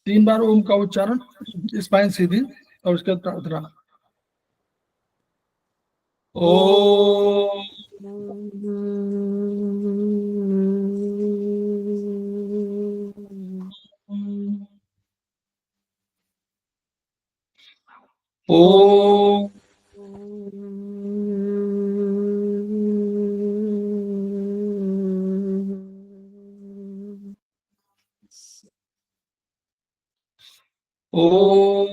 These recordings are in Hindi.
3 बार ओम का उच्चारण, स्पाइन सीधी, और उसके बाद प्रार्थना। ओम ओम ओम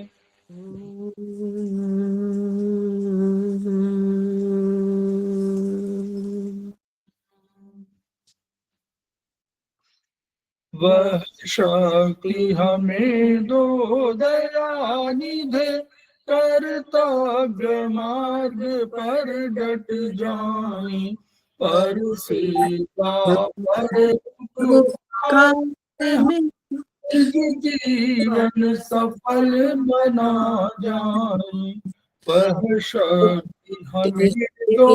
वह शक्ति हमें दो दयानिधे, कर्तव्य मार्ग पर डट जाए, पर सीता पर जीवन सफल बना जाए। वह शक्ति हमें दो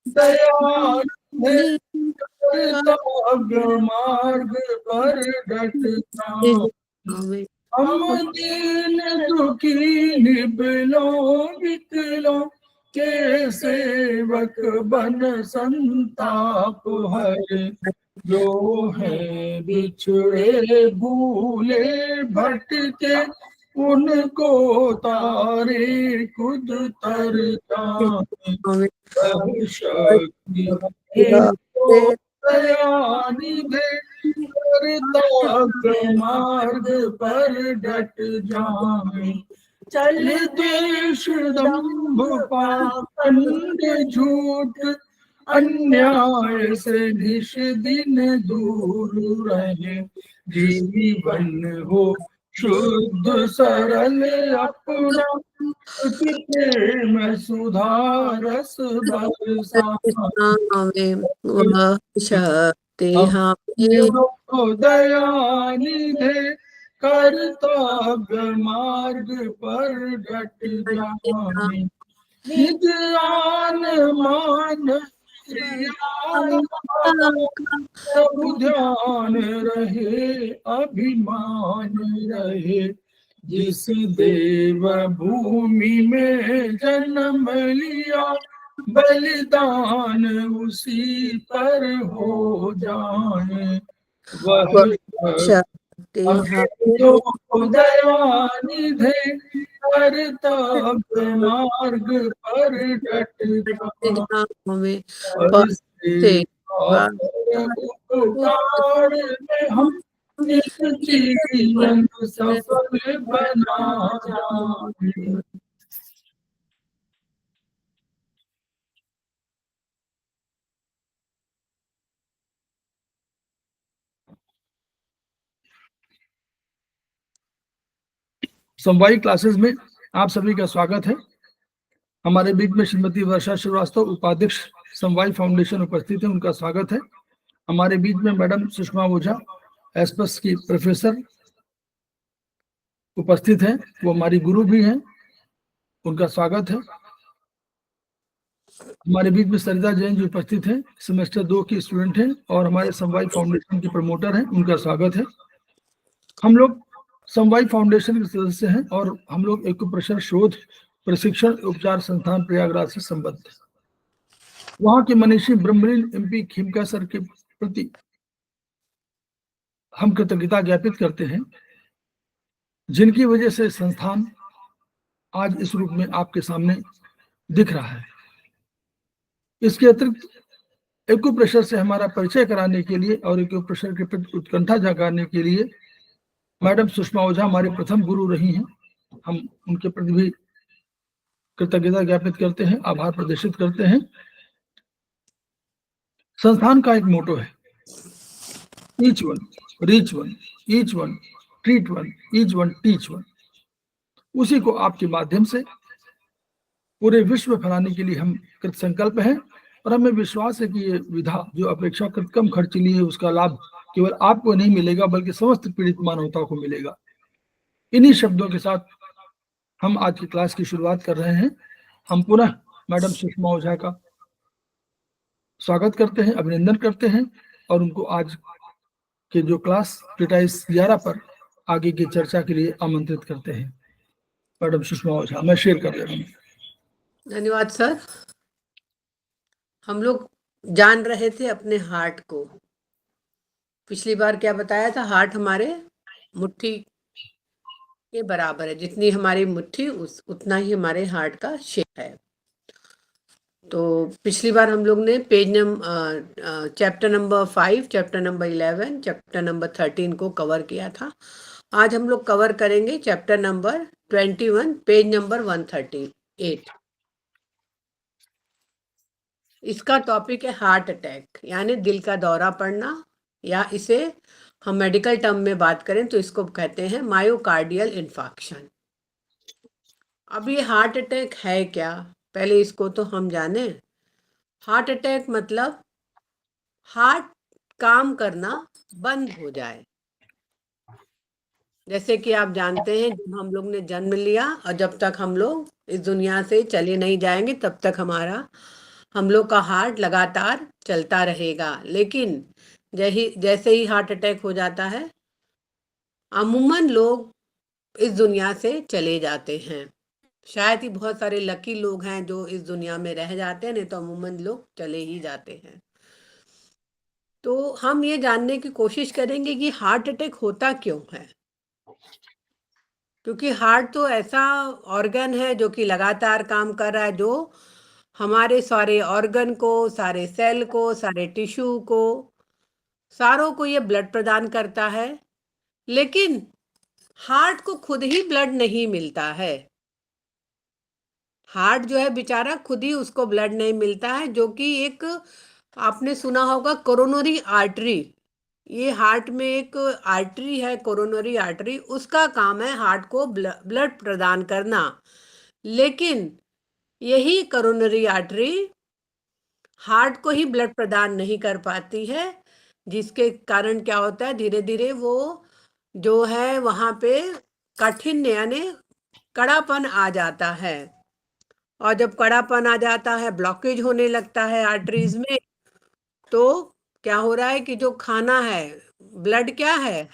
दयानिधे, कर्तव्य मार्ग पर डट जाए। हम दीन दुखी निबलों विकलों के सेवक बन संताप हरे, जो है बिछड़े भूले भटके, उनको तारे खुद तर जाए। वह शक्ति दयानिधे, कर्तव्य मार्ग पर डट जाए। चल देश दंभ पाखंड झूठ, अन्याय से निश दिन दूर रहे, जीवन हो शुद्ध सरल अपना, में सुधारस दयानिधे, कर्तव्य मार्ग पर डट जाए। निज आन मान सब ध्यान रहे, अभिमान रहे, जिस देव भूमि में जन्म लिया, बलिदान उसी पर हो जाए। वह तो दयानिधे, कर्तव्य मार्ग पर डट जाए। हम जीवन सफल बना जाए। समवायी क्लासेस में आप सभी का स्वागत है। हमारे बीच में श्रीमती वर्षा श्रीवास्तव, उपाध्यक्ष समवायी फाउंडेशन, उपस्थित है, उनका स्वागत है। हमारे बीच में मैडम सुषमा ओझा, एस्पस की प्रोफेसर, उपस्थित है, वो हमारी गुरु भी हैं, उनका स्वागत है। हमारे बीच में सरिता जैन जी उपस्थित हैं, सेमेस्टर 2 की स्टूडेंट हैं और हमारे समवायी फाउंडेशन की प्रमोटर हैं, उनका स्वागत है। हम लोग समवायी फाउंडेशन के सदस्य हैं और हम लोग एक्यूप्रेशर शोध प्रशिक्षण उपचार संस्थान प्रयागराज से संबद्ध है। वहां के मनीषी ब्रह्मलीन MP खिमका सर के प्रति हम कृतज्ञता ज्ञापित करते हैं, जिनकी वजह से संस्थान आज इस रूप में आपके सामने दिख रहा है। इसके अतिरिक्त एक्यूप्रेशर से हमारा परिचय कराने के लिए और एक्यूप्रेशर के प्रति उत्कंठा जगाने के लिए मैडम सुषमा ओझा हमारे प्रथम गुरु रही हैं। हम उनके प्रति भी कृतज्ञता ज्ञापित करते हैं, आभार प्रदर्शित करते हैं। संस्थान का एक मोटो है, each one reach one, each one treat one, each one teach one. उसी को आपके माध्यम से पूरे विश्व में फैलाने के लिए हम कृत संकल्प हैं और हमें विश्वास है कि ये विधा जो अपेक्षाकृत कम खर्चीली है, उसका लाभ केवल आपको नहीं मिलेगा बल्कि समस्त पीड़ित मानवता को मिलेगा। इन्हीं शब्दों के साथ हम आज की क्लास की शुरुआत कर रहे हैं। हम पुनः मैडम सुषमा ओझा का स्वागत करते हैं, अभिनंदन करते हैं और उनको आज के जो क्लास ट्रीटाइस 11 पर आगे की चर्चा के लिए आमंत्रित करते हैं। मैडम सुषमा ओझा, मैं शेयर कर रहा हूँ। धन्यवाद सर। हम लोग जान रहे थे अपने हार्ट को। पिछली बार क्या बताया था, हार्ट हमारे मुट्ठी के बराबर है, जितनी हमारी मुट्ठी उतना ही हमारे हार्ट का शेप है। तो पिछली बार हम लोग ने chapter number 5, chapter number 11, chapter number 13 को कवर किया था। आज हम लोग कवर करेंगे चैप्टर नंबर 21, पेज नंबर 138। इसका टॉपिक है हार्ट अटैक, यानी दिल का दौरा पड़ना, या इसे हम मेडिकल टर्म में बात करें तो इसको कहते हैं मायोकार्डियल इन्फार्क्शन। अब ये हार्ट अटैक है क्या, पहले इसको तो हम जाने। हार्ट अटैक मतलब हार्ट काम करना बंद हो जाए। जैसे कि आप जानते हैं, जब हम लोग ने जन्म लिया और जब तक हम लोग इस दुनिया से चले नहीं जाएंगे तब तक हम लोग का हार्ट लगातार चलता रहेगा। लेकिन जैसे ही हार्ट अटैक हो जाता है, अमूमन लोग इस दुनिया से चले जाते हैं। शायद ही बहुत सारे लकी लोग हैं जो इस दुनिया में रह जाते हैं, नहीं तो अमूमन लोग चले ही जाते हैं। तो हम ये जानने की कोशिश करेंगे कि हार्ट अटैक होता क्यों है, क्योंकि हार्ट तो ऐसा ऑर्गन है जो कि लगातार काम कर रहा है, जो हमारे सारे ऑर्गन को, सारे सेल को, सारे टिश्यू को, सारों को ये ब्लड प्रदान करता है। लेकिन हार्ट को खुद ही ब्लड नहीं मिलता है। हार्ट जो है बेचारा, खुद ही उसको ब्लड नहीं मिलता है, जो कि एक, आपने सुना होगा कोरोनरी आर्टरी। ये हार्ट में एक आर्टरी है, कोरोनरी आर्टरी, उसका काम है हार्ट को ब्लड प्रदान करना। लेकिन यही कोरोनरी आर्टरी हार्ट को ही ब्लड प्रदान नहीं कर पाती है, जिसके कारण क्या होता है, धीरे धीरे वो जो है वहाँ पे कठिन यानी कड़ापन आ जाता है। और जब कड़ापन आ जाता है, ब्लॉकेज होने लगता है आर्टरीज में, तो क्या हो रहा है कि जो खाना है, ब्लड क्या है,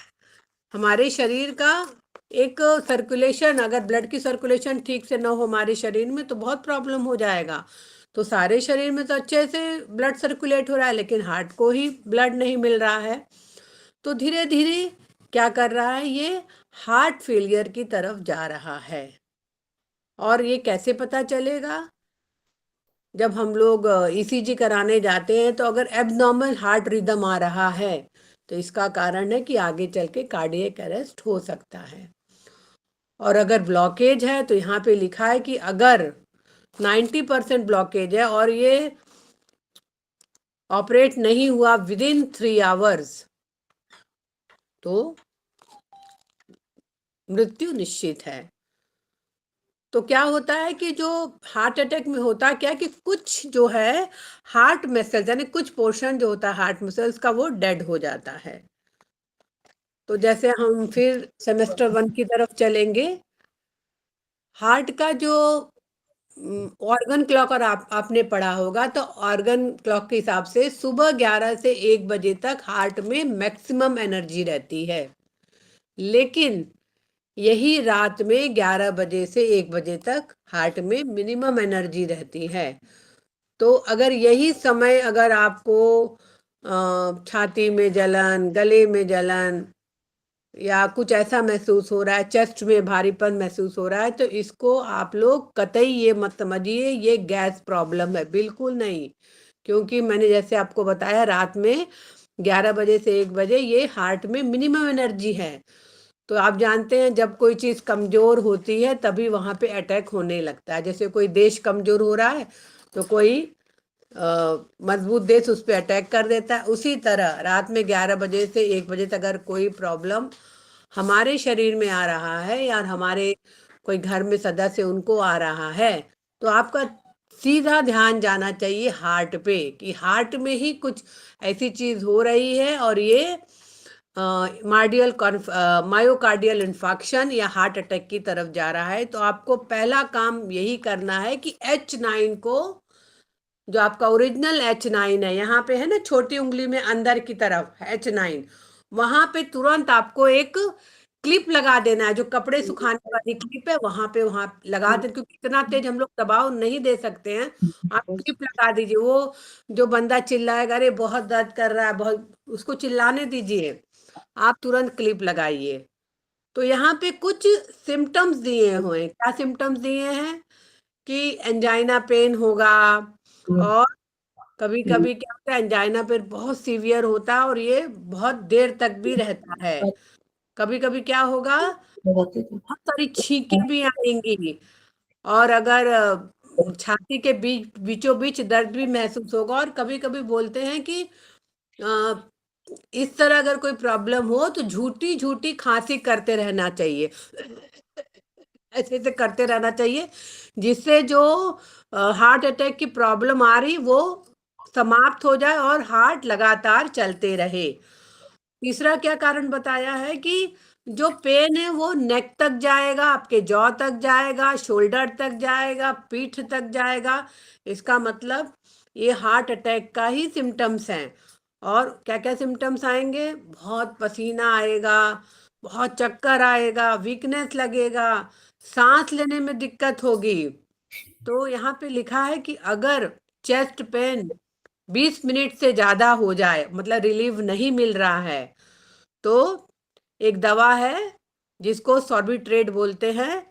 हमारे शरीर का एक सर्कुलेशन, अगर ब्लड की सर्कुलेशन ठीक से ना हो हमारे शरीर में तो बहुत प्रॉब्लम हो जाएगा। तो सारे शरीर में तो अच्छे से ब्लड सर्कुलेट हो रहा है, लेकिन हार्ट को ही ब्लड नहीं मिल रहा है। तो धीरे धीरे क्या कर रहा है, ये हार्ट फेलियर की तरफ जा रहा है। और ये कैसे पता चलेगा, जब हम लोग ईसीजी कराने जाते हैं तो अगर एबनॉर्मल हार्ट रिदम आ रहा है तो इसका कारण है कि आगे चल के कार्डियक अरेस्ट हो सकता है। और अगर ब्लॉकेज है तो यहाँ पे लिखा है कि अगर 90% ब्लॉकेज है और ये ऑपरेट नहीं हुआ विदिन 3 आवर्स, तो मृत्यु निश्चित है। तो क्या होता है कि जो हार्ट अटैक में होता है क्या, कि कुछ जो है हार्ट मसल्स, यानी कुछ पोर्शन जो होता है हार्ट मसल्स का, वो डेड हो जाता है। तो जैसे हम फिर सेमेस्टर 1 की तरफ चलेंगे, हार्ट का जो ऑर्गन क्लॉक, और आपने पढ़ा होगा, तो ऑर्गन क्लॉक के हिसाब से सुबह 11 से 1 बजे तक हार्ट में मैक्सिमम एनर्जी रहती है। लेकिन यही रात में 11 बजे से 1 बजे तक हार्ट में मिनिमम एनर्जी रहती है। तो अगर यही समय अगर आपको छाती में जलन, गले में जलन, या कुछ ऐसा महसूस हो रहा है, चेस्ट में भारीपन महसूस हो रहा है, तो इसको आप लोग कतई ये मत समझिए ये गैस प्रॉब्लम है, बिल्कुल नहीं। क्योंकि मैंने जैसे आपको बताया, रात में 11 बजे से 1 बजे ये हार्ट में मिनिमम एनर्जी है। तो आप जानते हैं जब कोई चीज़ कमज़ोर होती है तभी वहाँ पे अटैक होने लगता है। जैसे कोई देश कमज़ोर हो रहा है तो कोई मजबूत देश उस पर अटैक कर देता है। उसी तरह रात में 11 बजे से 1 बजे तक अगर कोई प्रॉब्लम हमारे शरीर में आ रहा है, या हमारे कोई घर में सदस्य उनको आ रहा है, तो आपका सीधा ध्यान जाना चाहिए हार्ट पे, कि हार्ट में ही कुछ ऐसी चीज़ हो रही है और ये मायोकार्डियल इन्फार्क्शन या हार्ट अटैक की तरफ जा रहा है। तो आपको पहला काम यही करना है कि H9 को, जो आपका ओरिजिनल H9 है, यहाँ पे है ना छोटी उंगली में अंदर की तरफ H9, वहां पे तुरंत आपको एक क्लिप लगा देना है, जो कपड़े सुखाने वाली क्लिप है वहां लगा दे, क्योंकि इतना तेज हम लोग दबाव नहीं दे सकते हैं। आप क्लिप लगा दीजिए, वो जो बंदा चिल्लाएगा अरे बहुत दर्द कर रहा है, बहुत, उसको चिल्लाने दीजिए, आप तुरंत क्लिप लगाइए। तो यहाँ पे कुछ सिम्टम्स दिए हुए हैं। क्या सिम्टम्स दिए हैं? कि एंजाइना पेन होगा, और कभी कभी क्या होता है, एंजाइना पेन बहुत सीवियर होता है और ये बहुत देर तक भी रहता है। कभी कभी क्या होगा, बहुत सारी छींकें भी आएंगी, और अगर छाती के बीचों बीच दर्द भी महसूस होगा। और कभी कभी बोलते हैं कि अ, इस तरह अगर कोई प्रॉब्लम हो तो झूठी झूठी खांसी करते रहना चाहिए, ऐसे ऐसे करते रहना चाहिए, जिससे जो हार्ट अटैक की प्रॉब्लम आ रही वो समाप्त हो जाए और हार्ट लगातार चलते रहे। तीसरा क्या कारण बताया है कि जो पेन है वो नेक तक जाएगा, आपके जॉ तक जाएगा, शोल्डर तक जाएगा, पीठ तक जाएगा। इसका मतलब ये हार्ट अटैक का ही सिम्टम्स हैं। और क्या क्या सिम्टम्स आएंगे? बहुत पसीना आएगा, बहुत चक्कर आएगा, वीकनेस लगेगा, सांस लेने में दिक्कत होगी। तो यहाँ पे लिखा है कि अगर चेस्ट पेन 20 मिनट से ज्यादा हो जाए, मतलब रिलीफ नहीं मिल रहा है, तो एक दवा है जिसको सॉर्बिट्रेट बोलते हैं,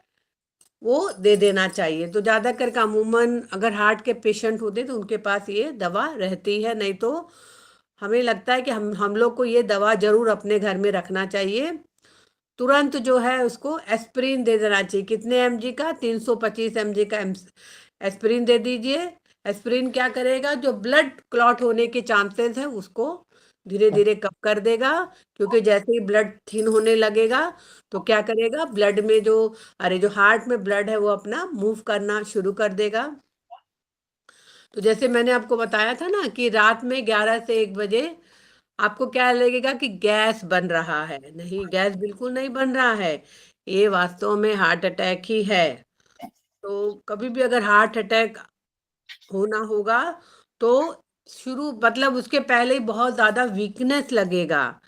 वो दे देना चाहिए। तो ज्यादा करके अमूमन अगर हार्ट के पेशेंट होते तो उनके पास ये दवा रहती है। नहीं तो हमें लगता है कि हम लोग को ये दवा जरूर अपने घर में रखना चाहिए। तुरंत जो है उसको एस्पिरिन दे देना चाहिए। कितने एमजी का? 325 एमजी का एस्पिरिन दे दीजिए। एस्पिरिन क्या करेगा, जो ब्लड क्लॉट होने के चांसेस है उसको धीरे धीरे कम कर देगा, क्योंकि जैसे ही ब्लड थिन होने लगेगा तो क्या करेगा, ब्लड में जो, अरे जो हार्ट में ब्लड है वो अपना मूव करना शुरू कर देगा। तो जैसे मैंने आपको बताया था ना कि रात में 11 से 1 बजे आपको क्या लगेगा कि गैस बन रहा है। नहीं, गैस बिल्कुल नहीं बन रहा है, ये वास्तव में हार्ट अटैक ही है। तो कभी भी अगर हार्ट अटैक होना होगा तो शुरू, मतलब उसके पहले ही बहुत ज्यादा वीकनेस लगेगा,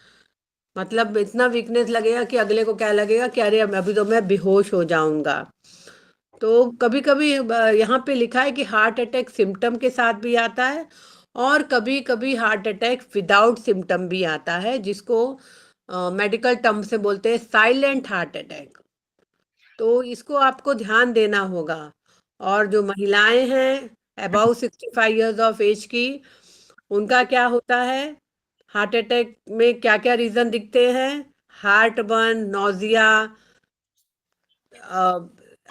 मतलब इतना वीकनेस लगेगा कि अगले को क्या लगेगा कि अरे अभी तो मैं बेहोश हो जाऊंगा। तो कभी कभी यहाँ पे लिखा है कि हार्ट अटैक सिम्टम के साथ भी आता है, और कभी कभी हार्ट अटैक विदाउट सिम्टम भी आता है, जिसको मेडिकल टर्म से बोलते हैं साइलेंट हार्ट अटैक। तो इसको आपको ध्यान देना होगा। और जो महिलाएं हैं अबाउ 65 इयर्स ऑफ एज की, उनका क्या होता है, हार्ट अटैक में क्या क्या रीजन दिखते हैं? Heartburn, nausea,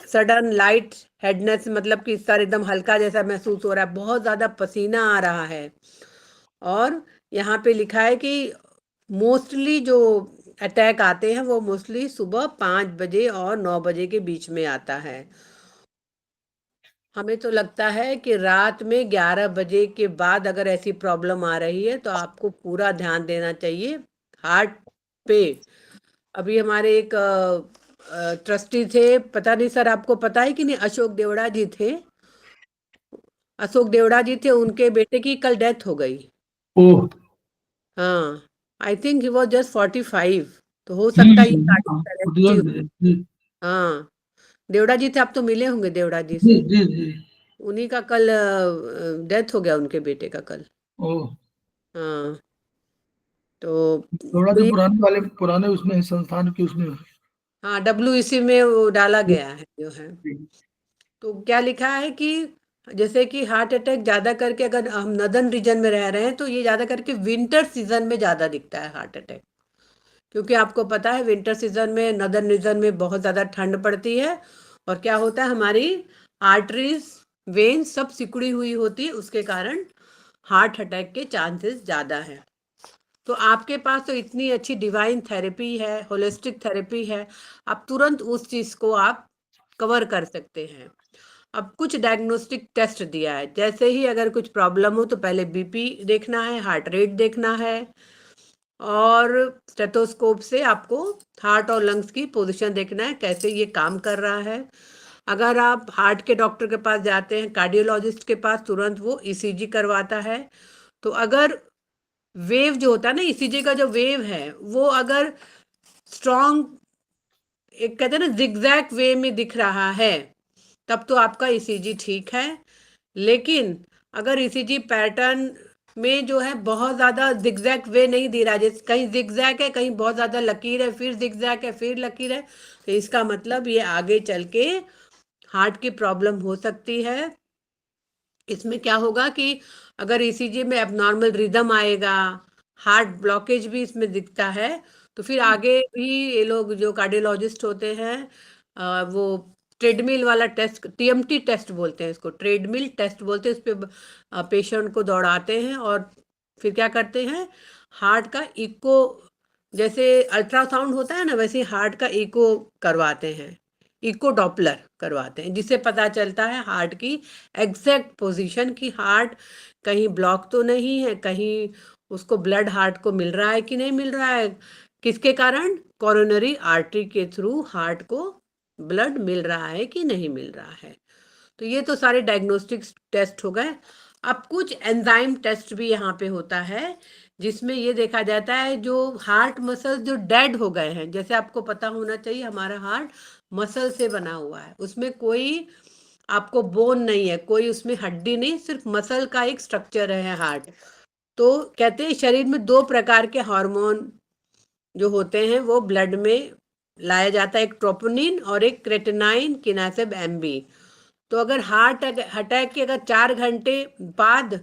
sudden lightheadedness, मतलब कि सर एकदम हल्का जैसा महसूस हो रहा है, बहुत ज्यादा पसीना आ रहा है। और यहाँ पे लिखा है कि मोस्टली जो अटैक आते हैं वो मोस्टली सुबह 5 बजे और 9 बजे के बीच में आता है। हमें तो लगता है कि रात में 11 बजे के बाद अगर ऐसी प्रॉब्लम आ रही है तो आपको पूरा ध्यान देना चाहिए हार्ट पे। अभी हमारे एक ट्रस्टी थे, पता नहीं सर आपको पता है कि नहीं, अशोक देवड़ा जी थे। अशोक देवड़ा जी थे, उनके बेटे की कल डेथ हो गई। ओह। हाँ, I think he was just 45। तो हो सकता है ये हाँ, कार्डियक हो। जी हाँ, देवड़ा जी थे, आप तो मिले होंगे देवड़ा जी जी से। जी जी। उन्हीं का कल डेथ हो गया, उनके बेटे का कल। ओह। हाँ, तो थोड़ा तो जो ये, पुराने वाले पुराने उसमें संस्थान के उसमें। हाँ, WEC में वो डाला गया है जो है। जी। तो क्या लिखा है कि जैसे कि हार्ट अटैक ज्यादा करके, अगर हम नदर्न रीजन में रह रहे हैं तो ये ज्यादा करके विंटर सीजन में ज्यादा दिखता है हार्ट अटैक। क्योंकि आपको पता है विंटर सीजन में नदर्न रीजन में बहुत ज्यादा ठंड पड़ती है, और क्या होता है, हमारी आर्टरीज, वेन सब सिकुड़ी हुई होती है, उसके कारण हार्ट अटैक के चांसेस ज्यादा हैं। तो आपके पास तो इतनी अच्छी डिवाइन थेरेपी है, होलिस्टिक थेरेपी है, आप तुरंत उस चीज को आप कवर कर सकते हैं। अब कुछ डायग्नोस्टिक टेस्ट दिया है, जैसे ही अगर कुछ प्रॉब्लम हो तो पहले बीपी देखना है, हार्ट रेट देखना है, और स्टेथोस्कोप से आपको हार्ट और लंग्स की पोजीशन देखना है, कैसे ये काम कर रहा है। अगर आप हार्ट के डॉक्टर के पास जाते हैं, कार्डियोलॉजिस्ट के पास, तुरंत वो ECG करवाता है। तो अगर वेव जो होता है ना, ECG का जो वेव है वो अगर स्ट्रॉन्ग एक कहते हैं ना जिगजैग वे में दिख रहा है, तब तो आपका ईसीजी ठीक है। लेकिन अगर ईसीजी पैटर्न में जो है बहुत ज़्यादा जिगजैग वे नहीं दे रहा, जैसे कहीं जिगजैग है, कहीं बहुत ज़्यादा लकीर है, फिर जिगजैग है, फिर लकीर है, तो इसका मतलब ये आगे चल के हार्ट की प्रॉब्लम हो सकती है। इसमें क्या होगा कि अगर ईसीजी में एबनॉर्मल रिदम आएगा, हार्ट ब्लॉकेज भी इसमें दिखता है, तो फिर आगे भी ये लोग जो कार्डियोलॉजिस्ट होते हैं वो ट्रेडमिल वाला टेस्ट, टीएमटी टेस्ट बोलते हैं इसको, ट्रेडमिल टेस्ट बोलते हैं, इस पे पेशेंट को दौड़ाते हैं और फिर क्या करते हैं, हार्ट का इको, जैसे अल्ट्रासाउंड होता है ना, वैसे हार्ट का इको करवाते हैं, इको डॉपलर करवाते हैं, जिससे पता चलता है हार्ट की एग्जैक्ट पोजीशन की हार्ट कहीं ब्लॉक तो नहीं है, कहीं उसको ब्लड हार्ट को मिल रहा है कि नहीं मिल रहा है, किसके कारण, कोरोनरी आर्टरी के थ्रू हार्ट को ब्लड मिल रहा है कि नहीं मिल रहा है। तो ये तो सारे डायग्नोस्टिक टेस्ट हो गए। अब कुछ एंजाइम टेस्ट भी यहाँ पे होता है, जिसमें ये देखा जाता है जो हार्ट मसल्स जो डेड हो गए हैं, जैसे आपको पता होना चाहिए हमारा हार्ट मसल से बना हुआ है, उसमें कोई आपको बोन नहीं है, कोई उसमें हड्डी नहीं, सिर्फ मसल का एक स्ट्रक्चर है हार्ट। तो कहते हैं शरीर में 2 प्रकार के हार्मोन जो होते हैं वो ब्लड में लाया जाता है, एक ट्रोपोनिन और एक क्रेटिनाइन किनेसेब एमबी। तो अगर हार्ट अटैक के अगर 4 घंटे बाद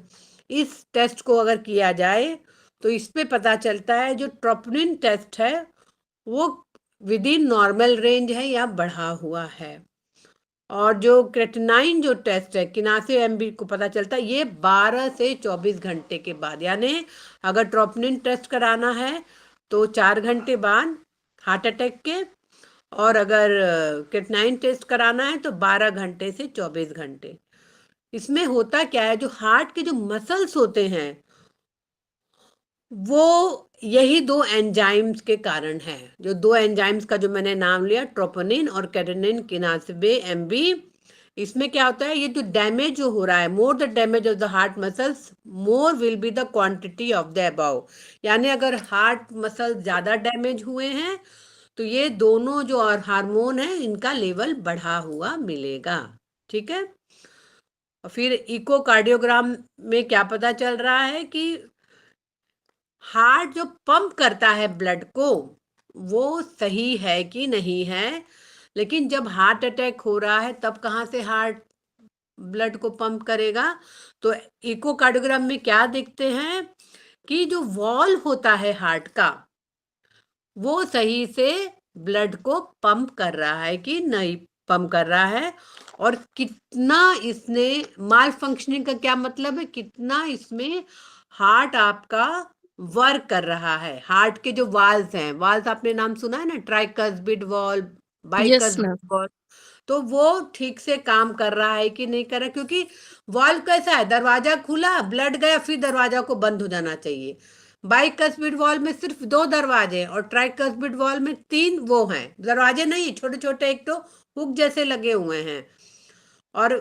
इस टेस्ट को अगर किया जाए, तो इस पे पता चलता है जो ट्रोपोनिन टेस्ट है वो विद इन नॉर्मल रेंज है या बढ़ा हुआ है, और जो क्रेटिनाइन जो टेस्ट है किनासे एमबी को पता चलता है ये 12 से 24 घंटे के बाद, यानी अगर ट्रोपोनिन टेस्ट कराना है तो 4 घंटे बाद हार्ट अटैक के, और अगर क्रेटिनाइन टेस्ट कराना है तो 12 घंटे से 24 घंटे। इसमें होता क्या है, जो हार्ट के जो मसल्स होते हैं वो यही 2 एंजाइम्स के कारण है, जो 2 एंजाइम्स का जो मैंने नाम लिया, ट्रोपोनिन और कैटेनिन किनासेबे एमबी। इसमें क्या होता है, ये जो डैमेज जो हो रहा है, more the damage of the heart muscles more will be the quantity of the above, यानी अगर हार्ट मसल ज्यादा डैमेज हुए हैं तो ये दोनों जो और हार्मोन है इनका लेवल बढ़ा हुआ मिलेगा। ठीक है। और फिर इकोकार्डियोग्राम में क्या पता चल रहा है कि हार्ट जो पंप करता है ब्लड को वो सही है कि नहीं है, लेकिन जब हार्ट अटैक हो रहा है तब कहाँ से हार्ट ब्लड को पंप करेगा। तो इकोकार्डियोग्राम में क्या देखते हैं कि जो वॉल होता है हार्ट का वो सही से ब्लड को पंप कर रहा है कि नहीं पंप कर रहा है, और कितना इसने माल फंक्शनिंग का क्या मतलब है, कितना इसमें हार्ट आपका वर्क कर रहा है। हार्ट के जो वाल्स हैं, वाल्स आपने नाम सुना है ना, tricuspid valve, yes bicuspid ma'am. Valve, तो वो ठीक से काम कर रहा है कि नहीं कर रहा, क्योंकि वाल्व कैसा है, दरवाजा खुला ब्लड गया फिर दरवाजा को बंद हो जाना चाहिए। बाइकस्पिड वॉल्व में सिर्फ 2 दरवाजे और ट्राइकस्पिड वॉल्व में 3 वो हैं, दरवाजे नहीं, छोटे छोटे एक तो हुक जैसे लगे हुए हैं। और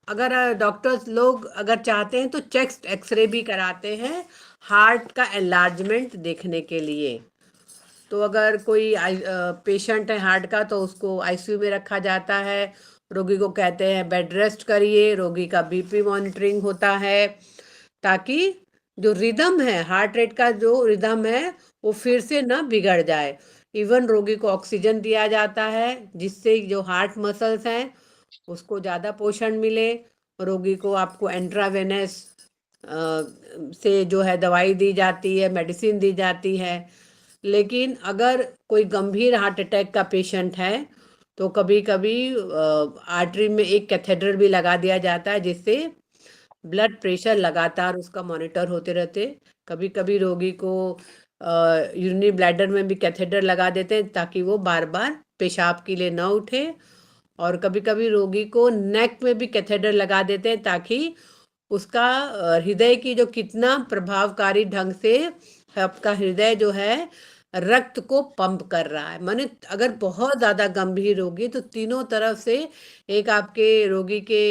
अगर डॉक्टर्स लोग अगर चाहते हैं तो चेस्ट एक्सरे भी कराते हैं हार्ट का एनलार्जमेंट देखने के लिए। तो अगर कोई पेशेंट है हार्ट का तो उसको आईसीयू में रखा जाता है, रोगी को कहते हैं बेड रेस्ट करिए, रोगी का बीपी मॉनिटरिंग होता है, ताकि जो रिदम है हार्ट रेट का जो रिदम है वो फिर से ना बिगड़ जाए। इवन रोगी को ऑक्सीजन दिया जाता है जिससे जो हार्ट मसल्स हैं उसको ज़्यादा पोषण मिले। रोगी को आपको इंट्रावेनस से जो है दवाई दी जाती है, मेडिसिन दी जाती है। लेकिन अगर कोई गंभीर हार्ट अटैक का पेशेंट है तो कभी कभी आर्टरी में एक कैथेटर भी लगा दिया जाता है जिससे ब्लड प्रेशर लगातार उसका मॉनिटर होते रहते। कभी कभी रोगी को यूरिनरी ब्लैडर में भी कैथेटर लगा देते हैं ताकि वो बार बार पेशाब के लिए न उठे, और कभी कभी रोगी को नेक में भी कैथेटर लगा देते हैं ताकि उसका हृदय की जो कितना प्रभावकारी ढंग से आपका हृदय जो है रक्त को पंप कर रहा है। माने अगर बहुत ज़्यादा गंभीर रोगी तो तीनों तरफ से, एक आपके रोगी के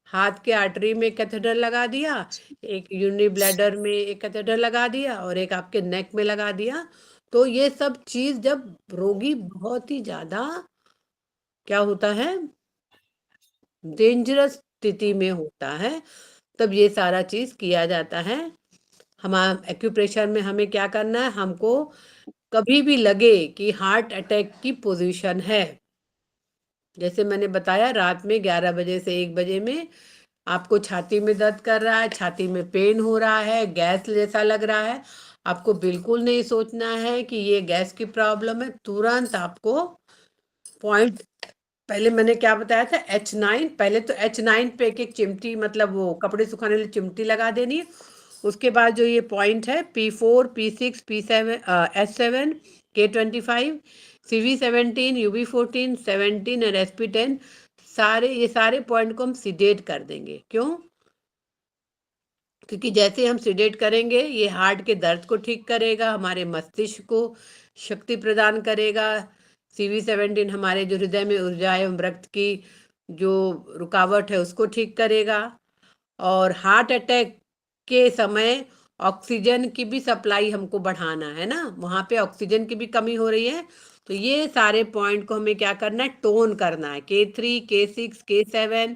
हाथ के आर्टरी में कैथेटर लगा दिया, एक यूरिनरी ब्लैडर में एक कैथेटर लगा दिया और एक आपके नेक में लगा दिया, तो ये सब चीज जब रोगी बहुत ही ज्यादा क्या होता है, डेंजरस स्थिति में होता है, तब ये सारा चीज किया जाता है। हमारा एक्यूप्रेशर में हमें क्या करना है, हमको कभी भी लगे कि हार्ट अटैक की पोजीशन है, जैसे मैंने बताया रात में 11 बजे से 1 बजे में आपको छाती में दर्द कर रहा है, छाती में पेन हो रहा है, गैस जैसा लग रहा है, आपको बिल्कुल नहीं सोचना है कि ये गैस की प्रॉब्लम है। तुरंत आपको पॉइंट, पहले मैंने क्या बताया था, H9, पहले तो H9 पे एक एक चिमटी, मतलब वो कपड़े सुखाने वाली चिमटी लगा देनी है। उसके बाद जो ये पॉइंट है P4, P6, P7, S7, K25, CV17, UB14, 17 और SP10, ये सारे पॉइंट को हम सीडेट कर देंगे। क्यों? क्योंकि जैसे हम सीडेट करेंगे ये हार्ट के दर्द को ठीक करेगा, हमारे मस्तिष्क को शक्ति प्रदान करेगा। CV17 हमारे जो हृदय में ऊर्जा एवं रक्त की जो रुकावट है उसको ठीक करेगा। और हार्ट अटैक के समय ऑक्सीजन की भी सप्लाई हमको बढ़ाना है ना, वहाँ पे ऑक्सीजन की भी कमी हो रही है। तो ये सारे पॉइंट को हमें क्या करना है, टोन करना है। K3, K6, K7,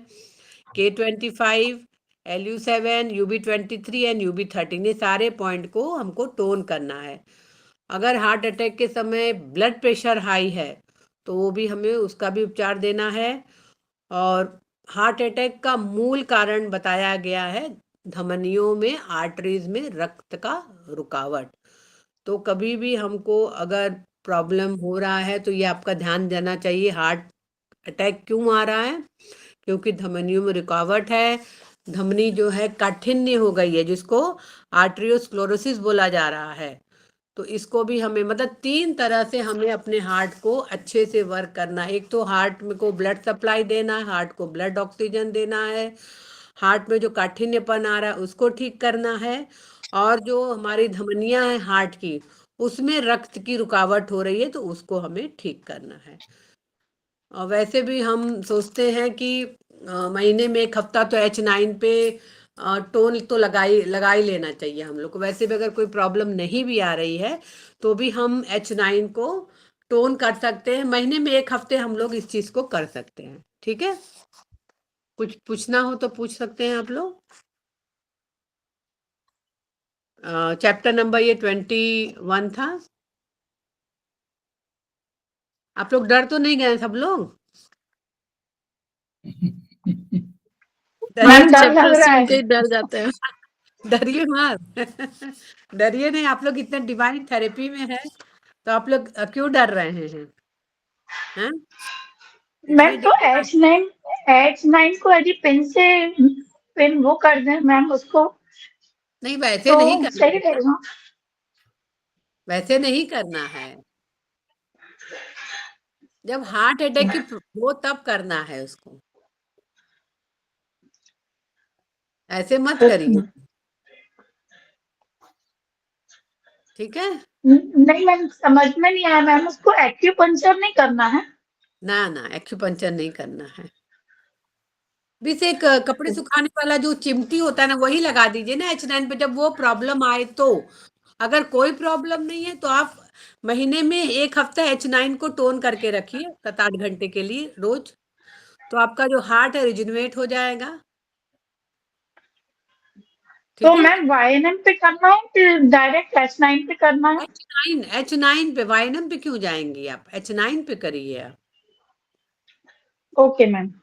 K25, LU7, UB23 and UB13, ये सारे पॉइंट को हमको टोन करना है। अगर हार्ट अटैक के समय ब्लड प्रेशर हाई है तो वो भी हमें उसका भी उपचार देना है। और हार्ट अटैक का मूल कारण बताया गया है धमनियों में, आर्टरीज में रक्त का रुकावट। तो कभी भी हमको अगर प्रॉब्लम हो रहा है तो ये आपका ध्यान देना चाहिए, हार्ट अटैक क्यों आ रहा है, क्योंकि धमनियों में रुकावट है, धमनी जो है काठिन्य हो गई है, जिसको आर्ट्रियोस्क्लेरोसिस बोला जा रहा है। तो इसको भी हमें, मतलब 3 तरह से हमें अपने हार्ट को अच्छे से वर्क करना है। एक तो हार्ट में को ब्लड सप्लाई देना है, हार्ट को ब्लड ऑक्सीजन देना है, हार्ट में जो काठिन्यपन आ रहा है उसको ठीक करना है, और जो हमारी धमनियां हैं हार्ट की, उसमें रक्त की रुकावट हो रही है तो उसको हमें ठीक करना है। और वैसे भी हम सोचते हैं कि महीने में 1 हफ्ता तो H9 पे टोन तो लगा ही लेना चाहिए हम लोग को। वैसे भी अगर कोई प्रॉब्लम नहीं भी आ रही है तो भी हम H9 को टोन कर सकते हैं, महीने में 1 हफ्ते हम लोग इस चीज को कर सकते हैं। ठीक है, कुछ पूछना हो तो पूछ सकते हैं आप लोग। चैप्टर नंबर ये 21 था। आप लोग डर तो नहीं गए सब लोग? मैम डर चैप्टर लग रहा सुन है। के ही डर जाते हैं। डरिए मत। डरिए नहीं, आप लोग इतना डिवाइन थेरेपी में है तो आप लोग क्यों डर रहे हैं? हैं? मैम इतने तो डर, H9 को यदि पिन वो कर दें मैम उसको, नहीं वैसे तो नहीं करना सही है, रहेगा। वैसे नहीं करना है। जब हार्ट अटैक की हो तब करना है उसको, ऐसे मत करिए। ठीक है नहीं मैम समझ में नहीं आया मैम, उसको एक्यूपंक्चर नहीं करना है। ना, ना एक्यूपंक्चर नहीं करना है। बस एक कपड़े सुखाने वाला जो चिमटी होता है ना, वही लगा दीजिए ना H9 पे, जब वो प्रॉब्लम आए तो। अगर कोई प्रॉब्लम नहीं है तो आप महीने में 1 हफ्ता H9 को टोन करके रखिए 7-8 घंटे के लिए रोज, तो आपका जो हार्ट है रिजुनवेट हो जाएगा। तो ठीक है, मैम YNM पे करना है कि डायरेक्ट H9 पे करना है? H9 पे, वाइनम पे क्यों जाएंगी आप, H9 पे करिए आप। Okay ma'am.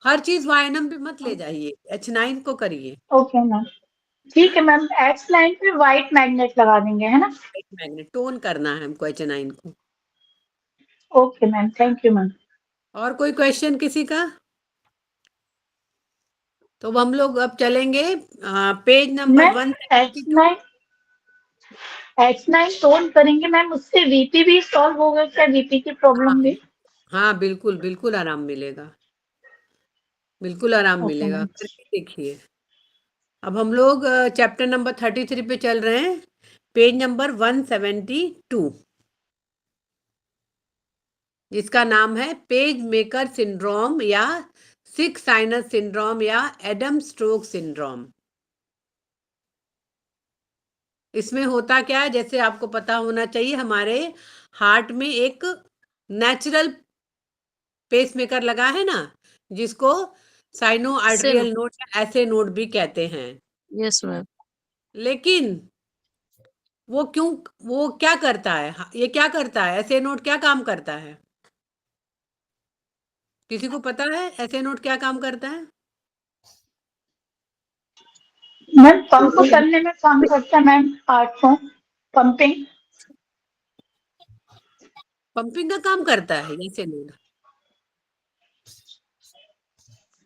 हर चीज वाइनम पे मत ले जाइए, H9 को करिए। ओके मैम ठीक है मैम, H9 पे व्हाइट मैग्नेट लगा देंगे है ना? मैग्नेट टोन करना है हमको H9 को। Okay ma'am, thank you ma'am. और कोई क्वेश्चन किसी का? तो हम लोग अब चलेंगे page number ma'am 172। H9 tone करेंगे मैम, उससे VP भी सॉल्व होगा क्या, VP की हाँ, प्रॉब्लम भी? हाँ बिल्कुल बिल्कुल आराम मिलेगा, बिल्कुल आराम ओके मिलेगा, मैम। करके देखिए। अब हम लोग चैप्टर नंबर 33 पे चल रहे हैं, पेज नंबर 172, जिसका नाम है पेज मेकर सिंड्रोम या सिक साइनस सिंड्रोम या एडम स्ट्रोक सिंड्रोम। इसमें होता क्या है, जैसे आपको पता होना चाहिए, हमारे हार्ट में एक नेचुरल पेसमेकर लगा है ना, जिसको साइनो आर्टरियल नोड या ऐसे नोड भी कहते हैं। Yes ma'am. लेकिन वो क्या करता है, ये क्या करता है, ऐसे नोड क्या काम करता है? किसी को पता है ऐसे नोड क्या काम करता है? मैम पंप करने में काम करता है मैम, हार्ट को पंपिंग। पंपिंग का काम करता है ऐसे नोड।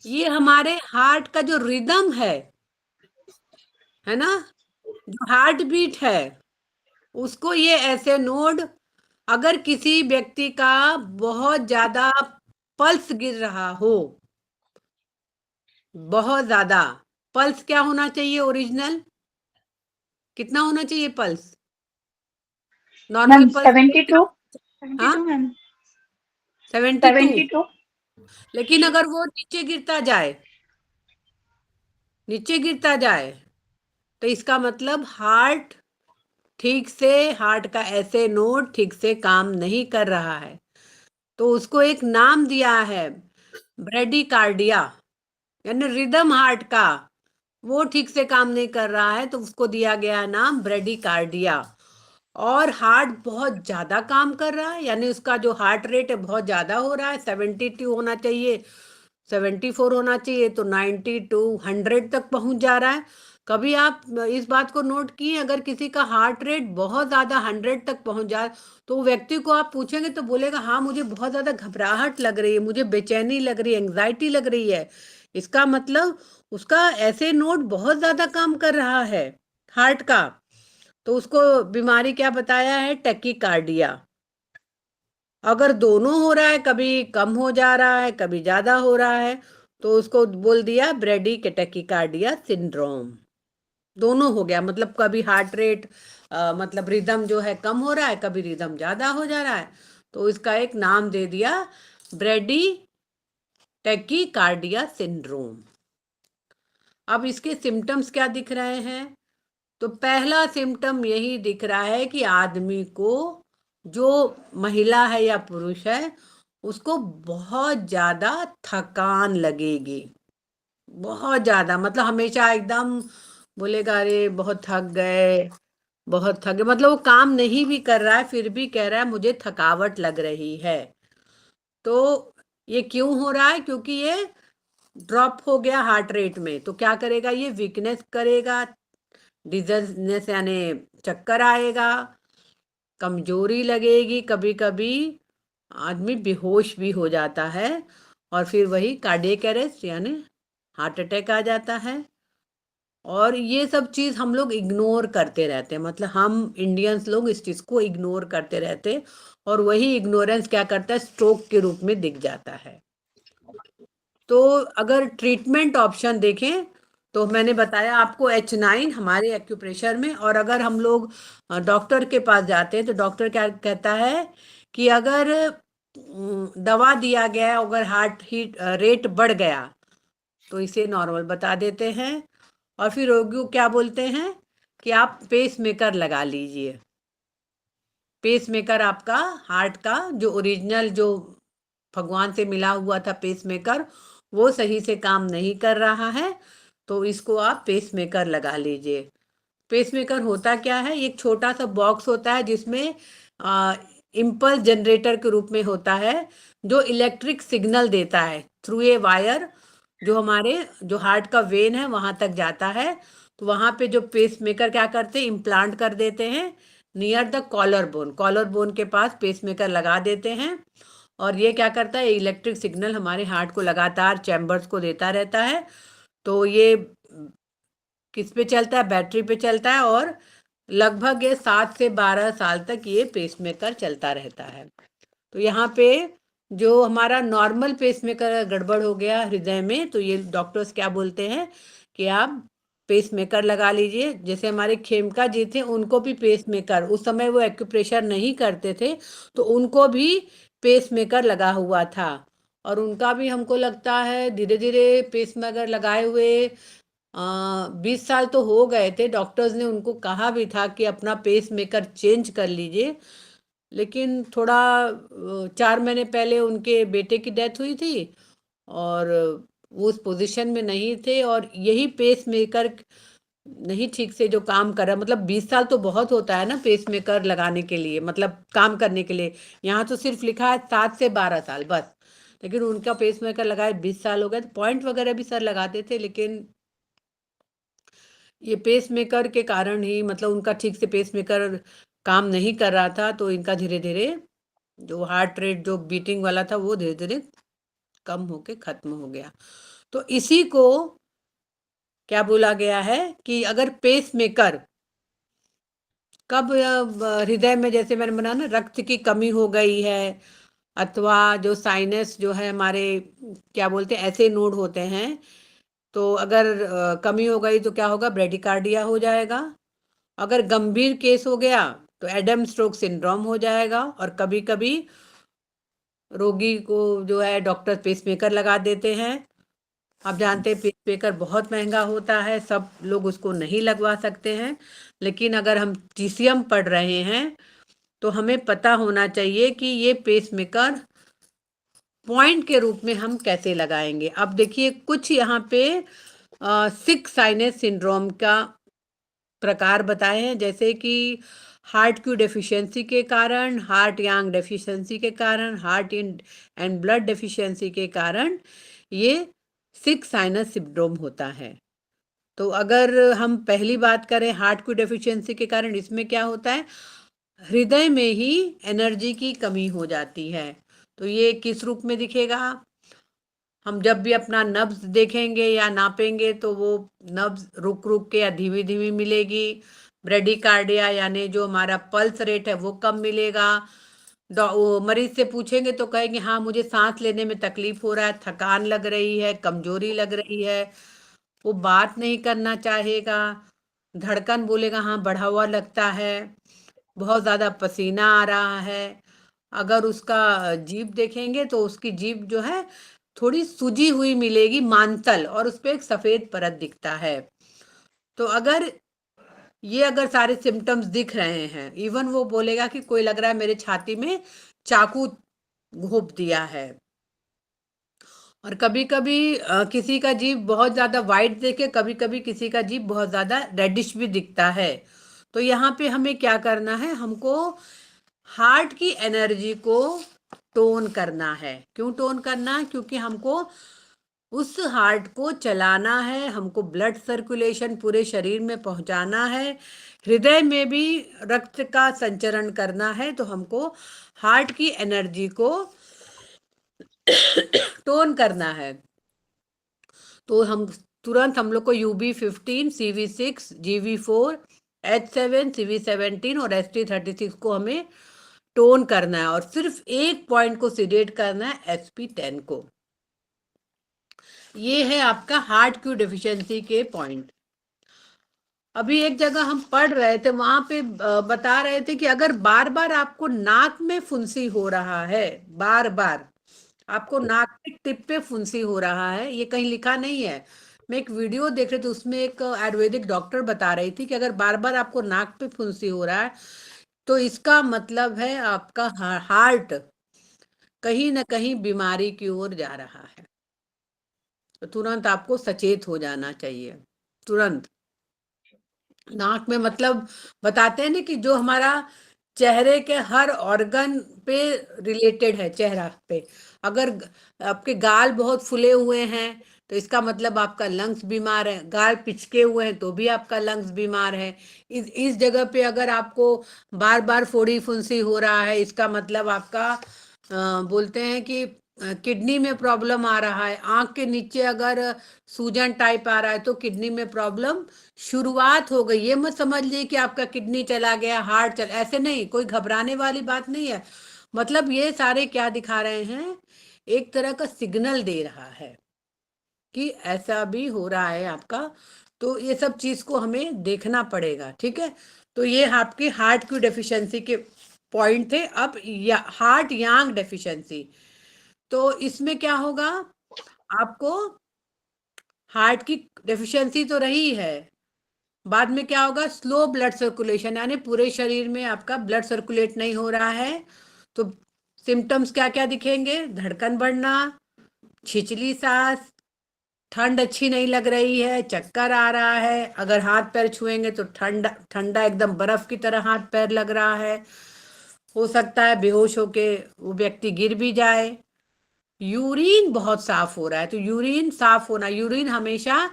ये हमारे हार्ट का जो रिदम है ना, जो हार्ट बीट है, उसको ये ऐसे नोड, अगर किसी व्यक्ति का बहुत ज्यादा पल्स गिर रहा हो, बहुत ज्यादा पल्स क्या होना चाहिए ओरिजिनल, कितना होना चाहिए पल्स? नॉर्मल मैम पल्स 72 हाँ 72 मैम 72। 72। लेकिन अगर वो नीचे गिरता जाए, नीचे गिरता जाए, तो इसका मतलब हार्ट ठीक से, हार्ट का ऐसे नोड ठीक से काम नहीं कर रहा है। तो उसको एक नाम दिया है ब्रेडिकार्डिया, यानी रिदम हार्ट का वो ठीक से काम नहीं कर रहा है, तो उसको दिया गया नाम ब्रेडिकार्डिया। और हार्ट बहुत ज्यादा काम कर रहा है, यानी उसका जो हार्ट रेट है बहुत ज्यादा हो रहा है, 72 होना चाहिए, 74 होना चाहिए, तो 90 टू 100 तक पहुंच जा रहा है। कभी आप इस बात को नोट किए, अगर किसी का हार्ट रेट बहुत ज्यादा 100 तक पहुंच जाए, तो व्यक्ति को आप पूछेंगे तो बोलेगा हाँ मुझे बहुत ज्यादा घबराहट लग रही है, मुझे बेचैनी लग रही है, एंग्जाइटी लग रही है। इसका मतलब उसका ऐसे नोड बहुत ज्यादा काम कर रहा है हार्ट का। तो उसको बीमारी क्या बताया है? टैकीकार्डिया। अगर दोनों हो रहा है, कभी कम हो जा रहा है, कभी ज्यादा हो रहा है, तो उसको बोल दिया ब्रेडी टैकीकार्डिया सिंड्रोम। दोनों हो गया, मतलब कभी हार्ट रेट मतलब रिदम जो है कम हो रहा है, कभी रिदम ज्यादा हो जा रहा है, तो इसका एक नाम दे दिया ब्रेडी टैकीकार्डिया सिंड्रोम। अब इसके सिम्टम्स क्या दिख रहे हैं? तो पहला सिम्टम यही दिख रहा है कि आदमी को, जो महिला है या पुरुष है, उसको बहुत ज्यादा थकान लगेगी, बहुत ज्यादा, मतलब हमेशा एकदम बोलेगा अरे बहुत थक गए, बहुत थक गए, मतलब वो काम नहीं भी कर रहा है फिर भी कह रहा है मुझे थकावट लग रही है। तो ये क्यों हो रहा है? क्योंकि ये ड्रॉप हो गया हार्ट रेट में, तो क्या करेगा? ये वीकनेस करेगा, डिजनेस यानी चक्कर आएगा, कमजोरी लगेगी, कभी कभी आदमी बेहोश भी हो जाता है, और फिर वही कार्डियक अरेस्ट यानी हार्ट अटैक आ जाता है। और ये सब चीज हम लोग इग्नोर करते रहते हैं, मतलब हम इंडियंस लोग इस चीज को इग्नोर करते रहते हैं, और वही इग्नोरेंस क्या करता है? स्ट्रोक के रूप में दिख जाता है। तो अगर ट्रीटमेंट ऑप्शन देखें, तो मैंने बताया आपको H9 हमारे एक्यूप्रेशर में, और अगर हम लोग डॉक्टर के पास जाते हैं तो डॉक्टर क्या कहता है कि अगर दवा दिया गया है, अगर हार्ट हीट रेट बढ़ गया तो इसे नॉर्मल बता देते हैं, और फिर रोगी को क्या बोलते हैं कि आप पेस मेकर लगा लीजिए। पेस मेकर आपका हार्ट का जो ओरिजिनल, जो भगवान से मिला हुआ था पेस मेकर, वो सही से काम नहीं कर रहा है, तो इसको आप पेस मेकर लगा लीजिए। पेस मेकर होता क्या है? एक छोटा सा बॉक्स होता है जिसमें इम्पल्स जनरेटर के रूप में होता है, जो इलेक्ट्रिक सिग्नल देता है थ्रू ए वायर, जो हमारे जो हार्ट का वेन है वहां तक जाता है। तो वहां पे जो पेस मेकर क्या करते हैं? इम्प्लांट कर देते हैं near the collar bone, collar bone के पास पेस मेकर लगा देते हैं, और ये क्या करता है? इलेक्ट्रिक सिग्नल हमारे हार्ट को लगातार चैम्बर्स को देता रहता है। तो ये किस पे चलता है? बैटरी पे चलता है, और लगभग ये 7 से 12 साल तक ये पेसमेकर चलता रहता है। तो यहाँ पे जो हमारा नॉर्मल पेसमेकर गड़बड़ हो गया हृदय में, तो ये डॉक्टर्स क्या बोलते हैं कि आप पेसमेकर लगा लीजिए। जैसे हमारे खेमका जी थे, उनको भी पेसमेकर, उस समय वो एक्यूप्रेशर नहीं करते थे, तो उनको भी पेसमेकर लगा हुआ था, और उनका भी हमको लगता है धीरे धीरे पेसमेकर लगाए हुए 20 साल तो हो गए थे, डॉक्टर्स ने उनको कहा भी था कि अपना पेस मेकर चेंज कर लीजिए, लेकिन थोड़ा 4 महीने पहले उनके बेटे की डेथ हुई थी और वो उस पोजीशन में नहीं थे, और यही पेस मेकर नहीं ठीक से जो काम कर रहा, मतलब 20 साल तो बहुत होता है ना पेस मेकर लगाने के लिए, मतलब काम करने के लिए। यहाँ तो सिर्फ लिखा है 7 से 12 साल बस, लेकिन उनका पेस मेकर लगाए 20 साल हो गए। पॉइंट वगैरह भी सर लगाते थे, लेकिन ये पेस मेकर के कारण ही, मतलब उनका ठीक से पेस मेकर काम नहीं कर रहा था, तो इनका धीरे धीरे जो हार्ट रेट जो बीटिंग वाला था वो धीरे धीरे कम होके खत्म हो गया। तो इसी को क्या बोला गया है कि अगर पेस मेकर कब हृदय में, जैसे मैंने बनाया ना, रक्त की कमी हो गई है, अथवा जो साइनस जो है हमारे, क्या बोलते हैं, ऐसे नोड होते हैं, तो अगर कमी हो गई तो क्या होगा, ब्रेडिकार्डिया हो जाएगा। अगर गंभीर केस हो गया तो एडम स्ट्रोक सिंड्रोम हो जाएगा, और कभी कभी रोगी को जो है डॉक्टर पेसमेकर लगा देते हैं। आप जानते हैं पेसमेकर बहुत महंगा होता है, सब लोग उसको नहीं लगवा सकते हैं, लेकिन अगर हम टीसीएम पढ़ रहे हैं तो हमें पता होना चाहिए कि ये पेसमेकर पॉइंट के रूप में हम कैसे लगाएंगे। अब देखिए कुछ यहाँ पे सिक साइनस सिंड्रोम का प्रकार बताए हैं, जैसे कि हार्ट की डेफिशिएंसी के कारण, हार्ट यांग डेफिशिएंसी के कारण, हार्ट एंड ब्लड डेफिशिएंसी के कारण ये सिक साइनस सिंड्रोम होता है। तो अगर हम पहली बात करें हार्ट की डेफिशिएंसी के कारण, इसमें क्या होता है, हृदय में ही एनर्जी की कमी हो जाती है। तो ये किस रूप में दिखेगा, हम जब भी अपना नब्ज देखेंगे या नापेंगे तो वो नब्ज रुक रुक के या धीमी धीमी मिलेगी। ब्रेडिकार्डिया यानी जो हमारा पल्स रेट है वो कम मिलेगा। वो मरीज से पूछेंगे तो कहेंगे हाँ मुझे सांस लेने में तकलीफ हो रहा है, थकान लग रही है, कमजोरी लग रही है। वो बात नहीं करना चाहेगा। धड़कन बोलेगा हाँ बढ़ा हुआ लगता है, बहुत ज़्यादा पसीना आ रहा है। अगर उसका जीभ देखेंगे तो उसकी जीभ जो है थोड़ी सूजी हुई मिलेगी, मांसल, और उस पर एक सफेद परत दिखता है। तो अगर सारे सिम्टम्स दिख रहे हैं, इवन वो बोलेगा कि कोई लग रहा है मेरे छाती में चाकू घोंप दिया है। और कभी कभी किसी का जीभ बहुत ज्यादा वाइट देखे, कभी कभी किसी का जीभ बहुत ज्यादा रेडिश भी दिखता है। तो यहाँ पे हमें क्या करना है, हमको हार्ट की एनर्जी को टोन करना है। क्यों टोन करना है, क्योंकि हमको उस हार्ट को चलाना है, हमको ब्लड सर्कुलेशन पूरे शरीर में पहुंचाना है, हृदय में भी रक्त का संचरण करना है। तो हमको हार्ट की एनर्जी को टोन करना है। तो हम लोग को UB15, CV6, GV4, H7, CV17 और ST36 को हमें टोन करना है, और सिर्फ एक पॉइंट को सिडेट करना है, SP10 को। ये है आपका हार्ट की डेफिशिएंसी के पॉइंट। अभी एक जगह हम पढ़ रहे थे, वहां पे बता रहे थे कि अगर बार बार आपको नाक में फुंसी हो रहा है, बार बार आपको नाक के टिप पे फुंसी हो रहा है, ये कहीं लिखा नहीं है, मैं एक वीडियो देख रही थी, उसमें एक आयुर्वेदिक डॉक्टर बता रही थी कि अगर बार बार आपको नाक पे फुंसी हो रहा है तो इसका मतलब है आपका हार्ट कहीं ना कहीं बीमारी की ओर जा रहा है। तो तुरंत आपको सचेत हो जाना चाहिए, तुरंत। नाक में मतलब बताते हैं ना कि जो हमारा चेहरे के हर ऑर्गन पे रिलेटेड है, चेहरा पे अगर आपके गाल बहुत फूले हुए हैं तो इसका मतलब आपका लंग्स बीमार है, गाल पिचके हुए हैं तो भी आपका लंग्स बीमार है। इस जगह पे अगर आपको बार बार फोड़ी फुंसी हो रहा है, इसका मतलब आपका बोलते हैं कि किडनी में प्रॉब्लम आ रहा है। आंख के नीचे अगर सूजन टाइप आ रहा है तो किडनी में प्रॉब्लम शुरुआत हो गई। ये मत समझ लीजिए कि आपका किडनी चला गया, हार्ट चला, ऐसे नहीं, कोई घबराने वाली बात नहीं है। मतलब ये सारे क्या दिखा रहे हैं, एक तरह का सिग्नल दे रहा है कि ऐसा भी हो रहा है आपका। तो ये सब चीज को हमें देखना पड़ेगा, ठीक है। तो ये आपके हार्ट की डेफिशिएंसी के पॉइंट थे। अब हार्ट यांग डेफिशिएंसी, तो इसमें क्या होगा, आपको हार्ट की डेफिशिएंसी तो रही है, बाद में क्या होगा, स्लो ब्लड सर्कुलेशन, यानी पूरे शरीर में आपका ब्लड सर्कुलेट नहीं हो रहा है। तो सिम्टम्स क्या क्या दिखेंगे, धड़कन बढ़ना, छिचली सांस, ठंड अच्छी नहीं लग रही है, चक्कर आ रहा है, अगर हाथ पैर छुएंगे तो ठंडा ठंडा एकदम बर्फ की तरह हाथ पैर लग रहा है, हो सकता है बेहोश होके वो व्यक्ति गिर भी जाए। यूरिन बहुत साफ हो रहा है, तो यूरिन साफ होना, यूरिन हमेशा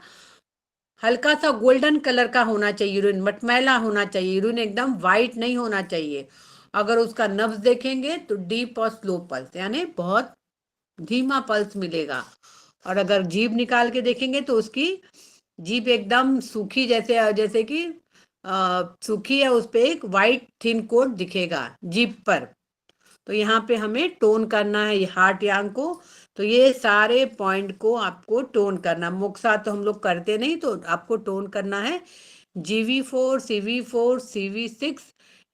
हल्का सा गोल्डन कलर का होना चाहिए, यूरिन मटमैला होना चाहिए, यूरिन एकदम वाइट नहीं होना चाहिए। अगर उसका नब्ज देखेंगे तो डीप और स्लो पल्स, यानी बहुत धीमा पल्स मिलेगा। और अगर जीभ निकाल के देखेंगे तो उसकी जीभ एकदम सूखी, जैसे जैसे कि सूखी है, उस पे एक वाइट थिन कोट दिखेगा जीभ पर। तो यहाँ पे हमें टोन करना है ये हार्ट यांग को। तो ये सारे पॉइंट को आपको टोन करना, मोक्सा तो हम लोग करते नहीं, तो आपको टोन करना है GV4, CV4, CV6,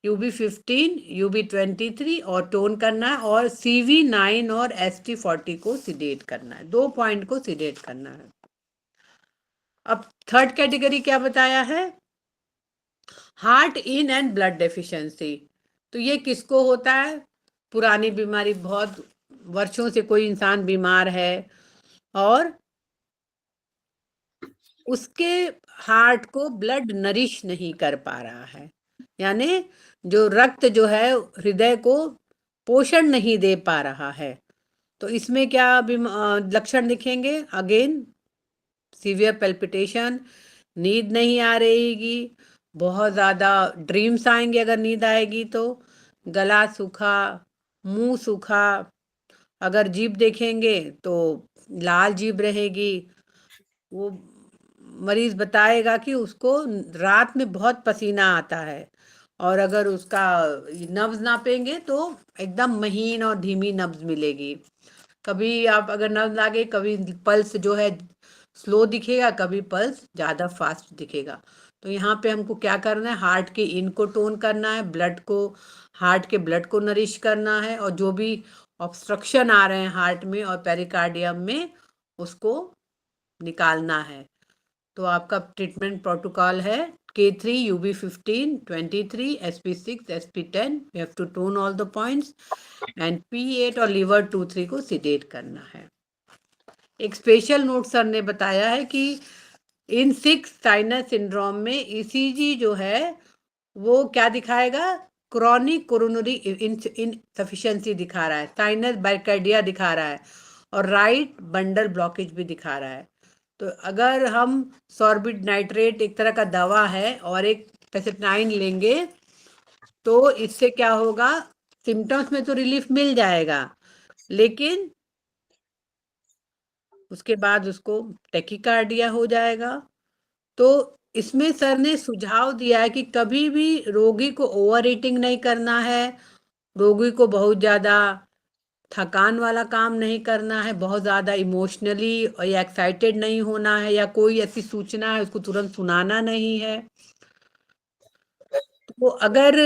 UB15, UB23 और टोन करना है, और CV9 और ST40 को सिडेट करना है, 2 पॉइंट को सिडेट करना है। अब थर्ड कैटेगरी क्या बताया है, heart in and blood deficiency. तो ये किसको होता है, पुरानी बीमारी, बहुत वर्षों से कोई इंसान बीमार है और उसके हार्ट को ब्लड नरिश नहीं कर पा रहा है, यानी जो रक्त जो है हृदय को पोषण नहीं दे पा रहा है। तो इसमें क्या लक्षण दिखेंगे, अगेन सीवियर पेल्पिटेशन, नींद नहीं आ रहेगी, बहुत ज़्यादा ड्रीम्स आएंगे अगर नींद आएगी तो, गला सूखा, मुंह सूखा, अगर जीभ देखेंगे तो लाल जीभ रहेगी। वो मरीज बताएगा कि उसको रात में बहुत पसीना आता है, और अगर उसका नब्ज नापेंगे तो एकदम महीन और धीमी नब्ज मिलेगी। कभी आप अगर नब्ज लागे, कभी पल्स जो है स्लो दिखेगा, कभी पल्स ज़्यादा फास्ट दिखेगा। तो यहाँ पे हमको क्या करना है, हार्ट के इन को टोन करना है, ब्लड को, हार्ट के ब्लड को नरिश करना है, और जो भी ऑब्स्ट्रक्शन आ रहे हैं हार्ट में और पेरिकार्डियम में उसको निकालना है। तो आपका ट्रीटमेंट प्रोटोकॉल है K3, UB15, 23, SP6, SP10, you have to tone all the points, and P8 और liver 2-3 को सिडेट करना है। एक स्पेशल नोट सर ने बताया है कि इन 6 साइनस सिंड्रोम में ECG जो है वो क्या दिखाएगा, क्रॉनिक कोरोनरी इनसफिशिएंसी दिखा रहा है, साइनस बाइकार्डिया दिखा रहा है, और राइट बंडल ब्लॉकेज भी दिखा रहा है। तो अगर हम सॉर्बिड नाइट्रेट एक तरह का दवा है और एक पेसेटाइन लेंगे तो इससे क्या होगा, सिम्टम्स में तो रिलीफ मिल जाएगा, लेकिन उसके बाद उसको टेकिकार्डिया हो जाएगा। तो इसमें सर ने सुझाव दिया है कि कभी भी रोगी को ओवर ईटिंग नहीं करना है, रोगी को बहुत ज़्यादा थकान वाला काम नहीं करना है, बहुत ज़्यादा इमोशनली या एक्साइटेड नहीं होना है, या कोई ऐसी सूचना है उसको तुरंत सुनाना नहीं है। तो अगर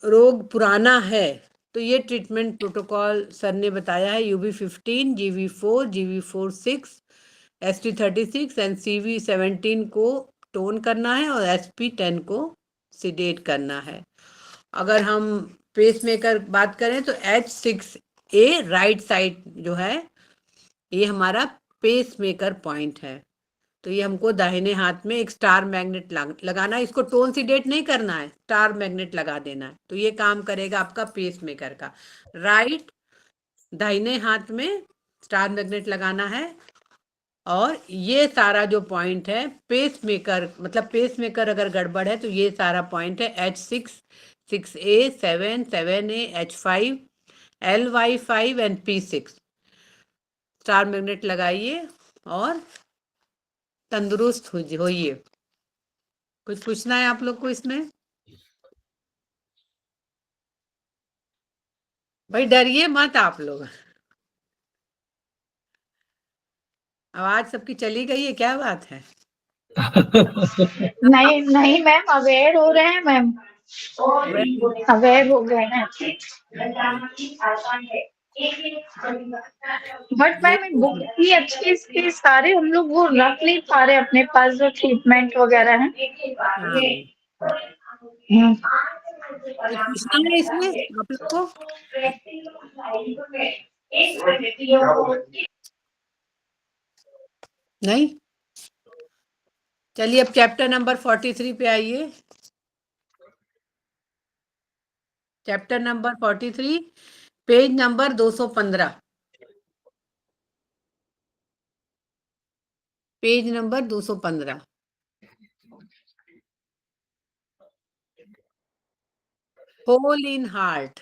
रोग पुराना है तो ये ट्रीटमेंट प्रोटोकॉल सर ने बताया है, UB15, GV4, GV46, ST36 and CV17 को टोन करना है, और SP10 को सिडेट करना है। अगर हम पेसमेकर बात करें तो H6A राइट साइड जो है ये हमारा पेसमेकर पॉइंट है। तो ये हमको दाहिने हाथ में एक स्टार मैग्नेट लगाना है, इसको टोन सिडेट नहीं करना है, स्टार मैग्नेट लगा देना है। तो ये काम करेगा आपका पेसमेकर का। राइट दाहिने हाथ में स्टार मैग्नेट लगाना है, और ये सारा जो पॉइंट है पेसमेकर, मतलब पेसमेकर अगर गड़बड़ है तो ये सारा पॉइंट है H6, 6A, 7, 7A, H5, LY5 and P6। Star magnet लगाइए और तंदुरुस्त होइए। कुछ पूछना है आप लोग को इसमें? भाई डरिए मत आप लोग, आवाज सबकी चली गई है, क्या बात है? नहीं नहीं मैम, अवेयर हो रहे हैं मैम, अवेयर हो गए ना। बट मैम बुक की अच्छी इसके सारे हम लोग वो रख नहीं पा रहे अपने पास जो ट्रीटमेंट वगैरह है। हाँ, कुछ पूछना है इसमें आप लोग को? नहीं? चलिए अब चैप्टर नंबर 43 पे आइए। Chapter number 43, page number 215। Page number 215। Hole in heart.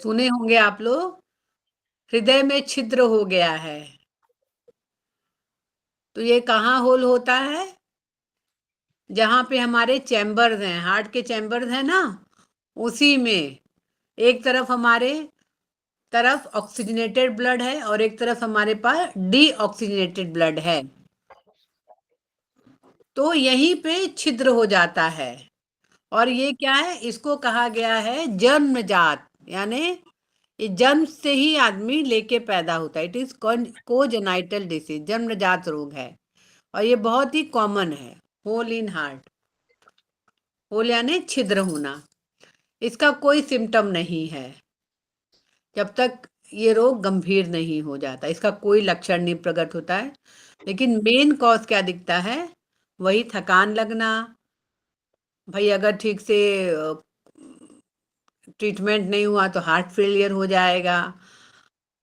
सुने होंगे आप लोग, हृदय में छिद्र हो गया है। तो ये कहाँ होल होता है? जहां पे हमारे चैम्बर्स हैं, हार्ट के चैम्बर्स हैं ना, उसी में एक तरफ हमारे तरफ ऑक्सीजनेटेड ब्लड है और एक तरफ हमारे पास डीऑक्सीजनेटेड ब्लड है। तो यहीं पे छिद्र हो जाता है। और ये क्या है? इसको कहा गया है जन्मजात, यानी ये जन्म से ही आदमी लेके पैदा होता है। इट इज कोजेनाइटल डिसीज, जन्मजात रोग है और ये बहुत ही कॉमन है। होल इन हार्ट, होल यानी छिद्र होना। इसका कोई सिम्टम नहीं है जब तक ये रोग गंभीर नहीं हो जाता, इसका कोई लक्षण नहीं प्रकट होता है। लेकिन मेन कॉज क्या दिखता है? वही थकान लगना, भाई अगर ठीक से ट्रीटमेंट नहीं हुआ तो हार्ट फेलियर हो जाएगा।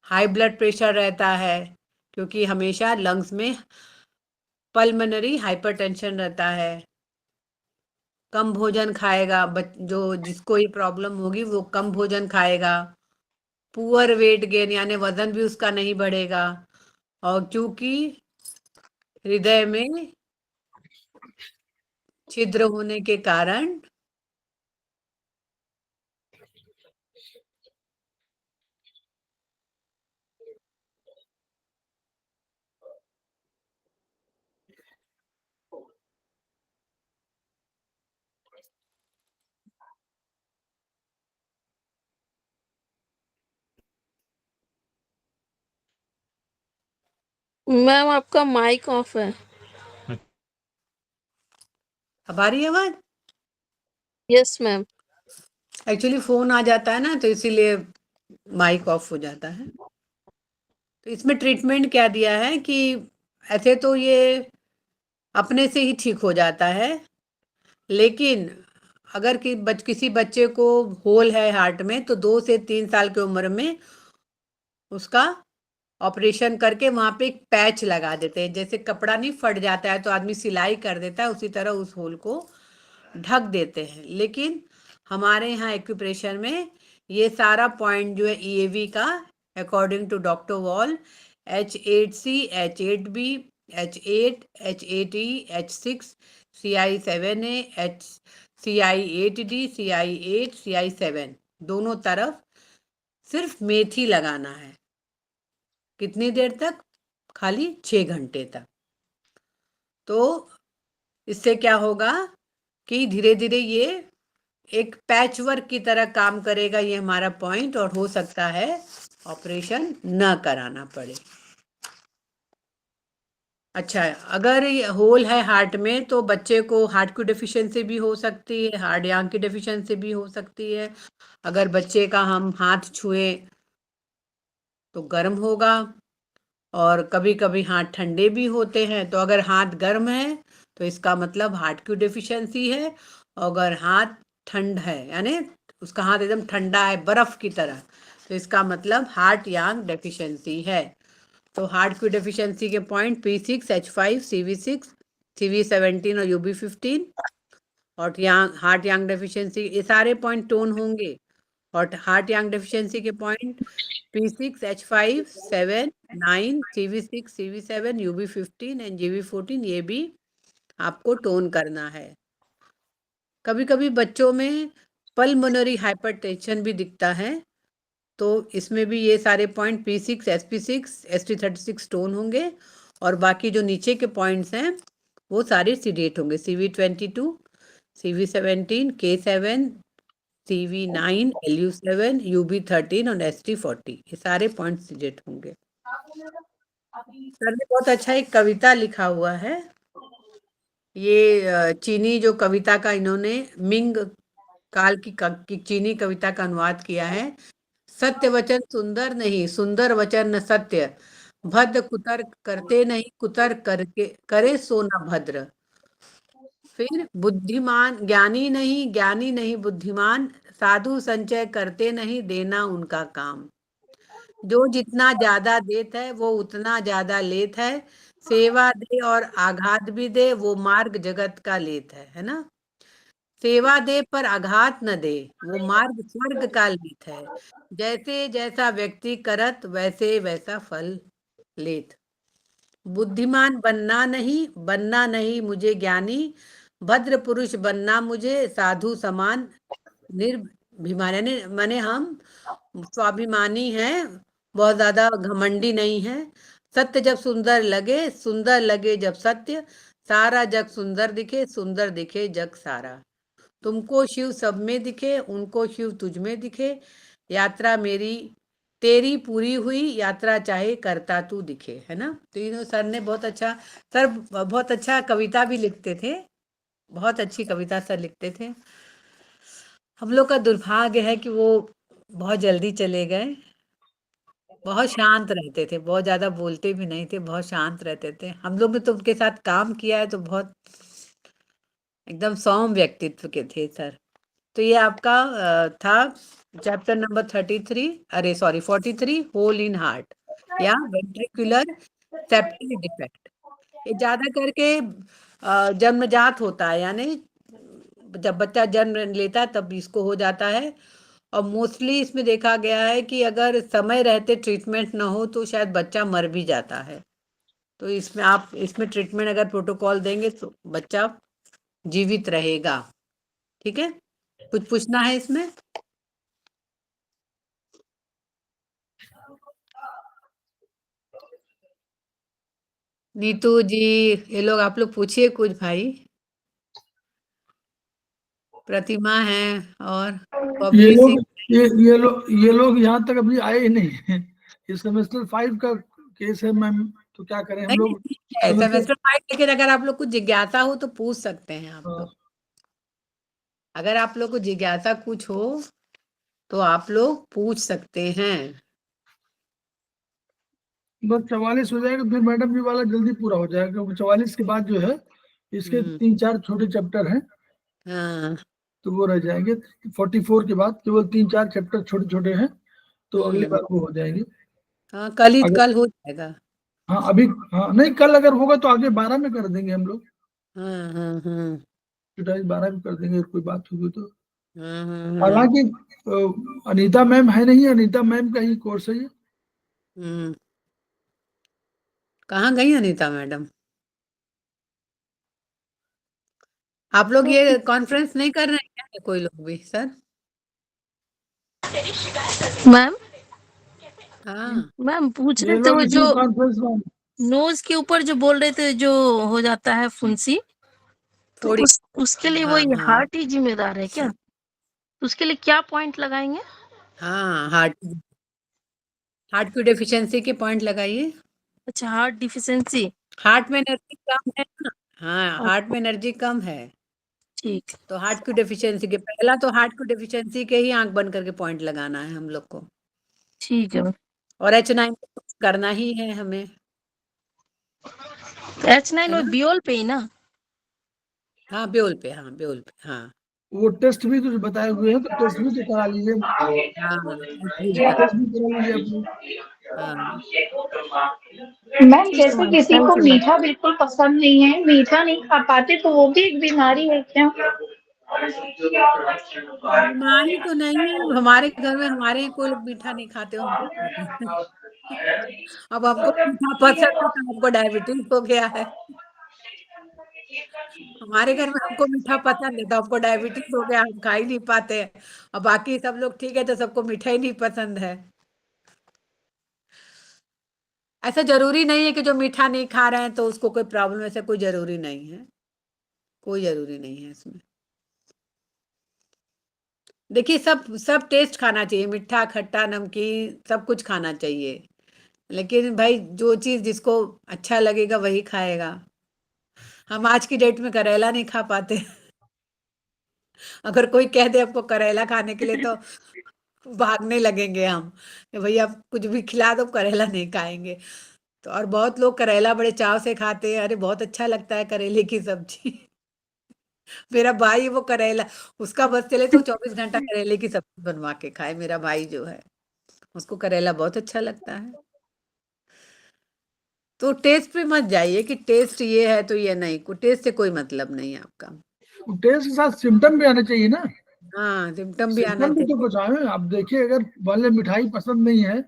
हाई ब्लड प्रेशर रहता है क्योंकि हमेशा लंग्स में पल्मोनरी हाइपरटेंशन रहता है। कम भोजन खाएगा, जो जिसको ये प्रॉब्लम होगी वो कम भोजन खाएगा। पुअर वेट गेन, यानी वजन भी उसका नहीं बढ़ेगा। और क्योंकि हृदय में छिद्र होने के कारण मैम आपका माइक ऑफ है। अब आ रही है आवाज? Yes ma'am. एक्चुअली फोन आ जाता है ना, तो इसीलिए माइक ऑफ हो जाता है। तो इसमें ट्रीटमेंट क्या दिया है कि ऐसे तो ये अपने से ही ठीक हो जाता है, लेकिन अगर किसी बच्चे को होल है हार्ट में तो 2 से 3 साल की उम्र में उसका ऑपरेशन करके वहां पे एक पैच लगा देते हैं। जैसे कपड़ा नहीं फट जाता है तो आदमी सिलाई कर देता है, उसी तरह उस होल को ढक देते हैं। लेकिन हमारे यहाँ एक्यूप्रेशर में ये सारा पॉइंट जो है ईएवी का, according to doctor wall, H8C, H8B, H8, H8E, H6, CI7A, CI8D, CI8, CI7, दोनों तरफ सिर्फ मेथी लगाना है। कितनी देर तक? खाली 6 घंटे तक। तो इससे क्या होगा कि धीरे धीरे ये एक पैच वर्क की तरह काम करेगा, ये हमारा पॉइंट, और हो सकता है ऑपरेशन न कराना पड़े। अच्छा, अगर ये होल है हार्ट में तो बच्चे को हार्ट की डेफिशिएंसी भी हो सकती है, हार्ड यांग की डेफिशिएंसी भी हो सकती है। अगर बच्चे का हम हाथ छुए तो गर्म होगा, और कभी कभी हाथ ठंडे भी होते हैं। तो अगर हाथ गर्म है तो इसका मतलब हार्ट की डेफिशिएंसी है, और अगर हाथ ठंड है यानी उसका हाथ एकदम ठंडा है बर्फ की तरह, तो इसका मतलब हार्ट यांग डेफिशिएंसी है। तो हार्ट की डेफिशिएंसी के point P6, H5, CV6, CV17 और UB15, और हार्ट यांग डेफिशिएंसी, ये सारे पॉइंट टोन होंगे। और हार्ट यांग डेफिशिएंसी के point P6, H5, 7, 9, CV6, CV7, UB15 and GB14, ये भी आपको टोन करना है। कभी कभी बच्चों में पल्मोनरी हाइपरटेंशन भी दिखता है, तो इसमें भी ये सारे point P6, SP6, ST36 tone होंगे, और बाकी जो नीचे के पॉइंट्स हैं वो सारे सीडेट होंगे। CV22, CV17, K7, CV9, LU7, UB13 और ST40, ये सारे पॉइंट्स डिजिट होंगे। सर ने बहुत अच्छा एक कविता लिखा हुआ है, ये चीनी जो कविता का इन्होंने मिंग काल की चीनी कविता का अनुवाद किया है। सत्य वचन सुंदर नहीं, सुंदर वचन न सत्य, भद्र कुतर करते नहीं, कुतर करके करे सो न भद्र। फिर बुद्धिमान ज्ञानी नहीं, ज्ञानी नहीं बुद्धिमान, साधु संचय करते नहीं, देना उनका काम। जो जितना ज्यादा देत है वो उतना ज्यादा लेत है, सेवा दे और आघात भी दे, वो मार्ग जगत का लेत है ना। सेवा दे पर आघात न दे, वो मार्ग स्वर्ग का लेत है। जैसे जैसा व्यक्ति करत, वैसे वैसा फल लेत। बुद्धिमान बनना नहीं मुझे ज्ञानी, भद्र पुरुष बनना मुझे, साधु समान निर्भिमान, यानी माने हम स्वाभिमानी हैं, बहुत ज्यादा घमंडी नहीं है। सत्य जब सुंदर लगे जब सत्य, सारा जग सुंदर दिखे जग सारा। तुमको शिव सब में दिखे, उनको शिव तुझ में दिखे, यात्रा मेरी तेरी पूरी हुई, यात्रा चाहे करता तू दिखे, है ना। तो ये सर ने बहुत अच्छा, सर बहुत अच्छा कविता भी लिखते थे, बहुत अच्छी कविता सर लिखते थे। हम लोग का दुर्भाग्य है कि वो बहुत जल्दी चले गए। बहुत शांत रहते थे, बहुत ज्यादा बोलते भी नहीं थे, बहुत शांत रहते थे। हम लोग ने तो उनके साथ काम किया है, तो बहुत एकदम सौम्य व्यक्तित्व के थे सर। तो ये आपका था chapter number 43 hole in heart या वेंट्रिकुलर सेप्टल डिफेक्ट। ये ज्यादा करके जन्मजात होता है, यानी जब बच्चा जन्म लेता है तब इसको हो जाता है। और मोस्टली इसमें देखा गया है कि अगर समय रहते ट्रीटमेंट ना हो तो शायद बच्चा मर भी जाता है। तो इसमें आप इसमें ट्रीटमेंट अगर प्रोटोकॉल देंगे तो बच्चा जीवित रहेगा। ठीक है, कुछ पूछना है इसमें? नीतू जी, ये लोग आप लोग पूछिए कुछ भाई। प्रतिमा है और ये बबली लोग सिंह। ये लोग यहाँ तक अभी आए ही नहीं है। ये सेमेस्टर 5 का केस है मैम, तो क्या करें हम नहीं लोग। ठीक है सेमेस्टर 5, लेकिन अगर आप लोग को जिज्ञासा हो तो पूछ सकते हैं आप हाँ, लोग। अगर आप लोग को जिज्ञासा कुछ हो तो आप लोग पूछ सकते हैं। बस 44 हो जाएगा, फिर मैडम जी वाला जल्दी पूरा हो जाएगा, क्योंकि 44 के बाद जो है इसके 3-4 छोटे चैप्टर हैं, हाँ तो वो रह जाएंगे। 44 के बाद केवल 3-4 चैप्टर छोटे छोटे हैं, तो अगली बार वो हो जाएंगे। हाँ, अगर कल हो जाएगा। हाँ अभी, हाँ नहीं, कल अगर होगा तो आगे 12 में कर देंगे हम लोग। हाँ हाँ हाँ 12 में कर देंगे, अगर कोई बात होगी तो। हाँ हाँ हालांकि अनीता मैम है नहीं, अनीता मैम का ही कोर्स है ये। हम्म। कहाँ गई अनीता मैडम? आप लोग ये कॉन्फ्रेंस नहीं कर रहे हैं क्या कोई लोग भी सर? मैम हाँ मैम पूछ ये रहे थे लोग वो इसी जो कॉन्फ्रेंस में। नोज के ऊपर जो बोल रहे थे जो हो जाता है फुंसी, तो थोड़ी। उसके लिए हाँ वही हाँ हार्ट ही जिम्मेदार है क्या? तो उसके लिए क्या पॉइंट लगाएंगे? हाँ हार्ट की डेफिशिएंसी के पॉइंट लगाइए। अच्छा, हार्ट डिफिशियंसी। हार्ट में एनर्जी कम है ना। हाँ, हार्ट में एनर्जी कम है, ठीक तो हार्ट की डेफिशिएंसी के पहला तो हार्ट की डेफिशिएंसी के ही आंख बंद करके पॉइंट लगाना है हम लोग को। ठीक है। और H9 करना ही है हमें, H9 है वो ना। बियोल पे ही ना? हाँ ब्योल पे, हाँ ब्योल पे, हाँ वो टेस्ट भी तो बताए हुए हैं, तो टेस्ट भी तो करा लीजिए। हाँ टेस्ट भी करा लीजिए अपने। हाँ मैम ठीक है जैसे मैम, किसी थैंक को यू मैम। मीठा बिल्कुल पसंद नहीं है, मीठा नहीं खा पाते, तो वो भी एक बीमारी है क्या? बीमारी तो नहीं है, अब हमारे घर में हमारे ही कोई लोग मीठा नहीं खाते हो, हम क्या करें? अब हमको मीठा पसंद है तो हमको डायबिटीज हो गया है। हमारे घर में हमको मीठा पसंद है तो हमको डायबिटीज हो गया, हम खा ही नहीं पाते हैं। और बाकी सब लोग ठीक है तो सबको मीठा ही नहीं पसंद है। ऐसा जरूरी नहीं है कि जो मीठा नहीं खा रहे हैं तो उसको कोई प्रॉब्लम, ऐसा कोई जरूरी नहीं है, कोई जरूरी नहीं है इसमें। देखिए सब सब टेस्ट खाना चाहिए, मीठा खट्टा नमकीन सब कुछ खाना चाहिए, लेकिन भाई जो चीज जिसको अच्छा लगेगा वही खाएगा। हम आज की डेट में करेला नहीं खा पाते। अगर कोई कह दे आपको करेला खाने के लिए तो भागने लगेंगे हम कि भैया आप कुछ भी खिला दो, करेला नहीं खाएंगे। तो और बहुत लोग करेला बड़े चाव से खाते हैं, अरे बहुत अच्छा लगता है करेले की सब्जी। मेरा भाई वो करेला, उसका बस चले तो 24 घंटा करेले की सब्जी बनवा के खाए। मेरा भाई जो है उसको करेला बहुत अच्छा लगता है। तो टेस्ट पे मत जाइए कि टेस्ट ये है तो ये नहीं, को टेस्ट से कोई मतलब नहीं है आपका। टेस्ट के साथ सिम्टम भी आने चाहिए ना, हाँ सिम्टम भी आना सिम्टम भी चाहिए। तो कुछ आए। आप देखिए, अगर मान ली मिठाई पसंद नहीं है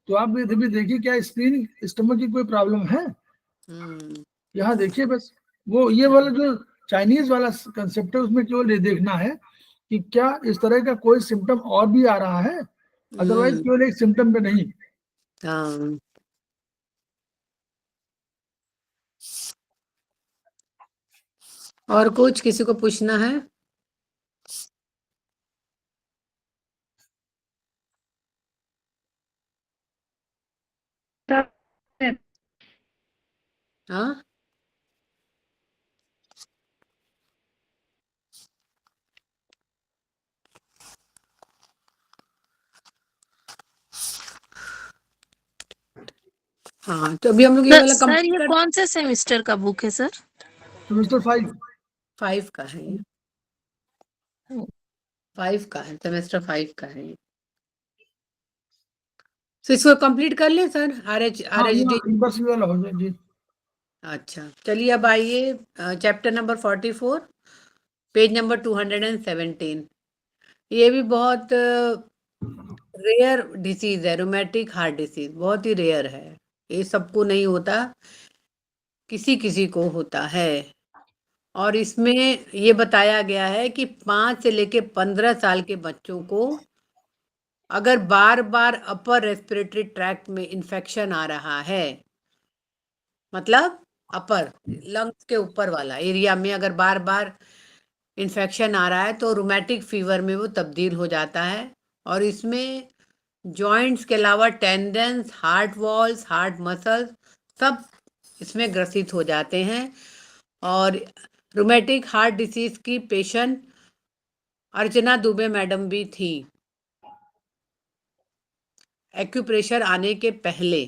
तो आप भी देखिए क्या स्क्रीन स्टमक की कोई प्रॉब्लम है। हम्म यहाँ देखिए बस, वो ये वाला जो चाइनीज वाला कंसेप्ट है उसमें केवल ये देखना है कि क्या इस तरह का कोई सिम्टम और भी आ रहा है, अदरवाइज हम्म केवल एक सिम्टम पे नहीं। हाँ और कुछ किसी को पूछना है? हाँ हाँ तो अभी हम लोग ये वाला सर कंप्लीट ये कर। कौन से सेमेस्टर का बुक है सर? सेमेस्टर 5। 5 का है ये, 5 का है, सेमेस्टर 5 का है ये। तो इसको कंप्लीट कर लें सर, हाँ, आर एच ये डी। बस ये वाला हो जाए जी। अच्छा चलिए अब आइए चैप्टर नंबर 44, पेज नंबर 217। ये भी बहुत रेयर डिसीज है, रोमेटिक हार्ट डिसीज बहुत ही रेयर है। ये सबको नहीं होता, किसी किसी को होता है। और इसमें ये बताया गया है कि 5 से लेके 15 साल के बच्चों को अगर बार बार अपर रेस्पिरेटरी ट्रैक्ट में इन्फेक्शन आ रहा है, मतलब अपर लंग्स के ऊपर वाला एरिया में अगर बार बार इन्फेक्शन आ रहा है तो रूमेटिक फीवर में वो तब्दील हो जाता है। और इसमें जॉइंट्स के अलावा tendons, heart walls, heart muscles सब इसमें ग्रसित हो जाते हैं। और रूमेटिक हार्ट डिसीज की पेशेंट अर्चना दुबे मैडम भी थी एक्यूप्रेशर आने के पहले,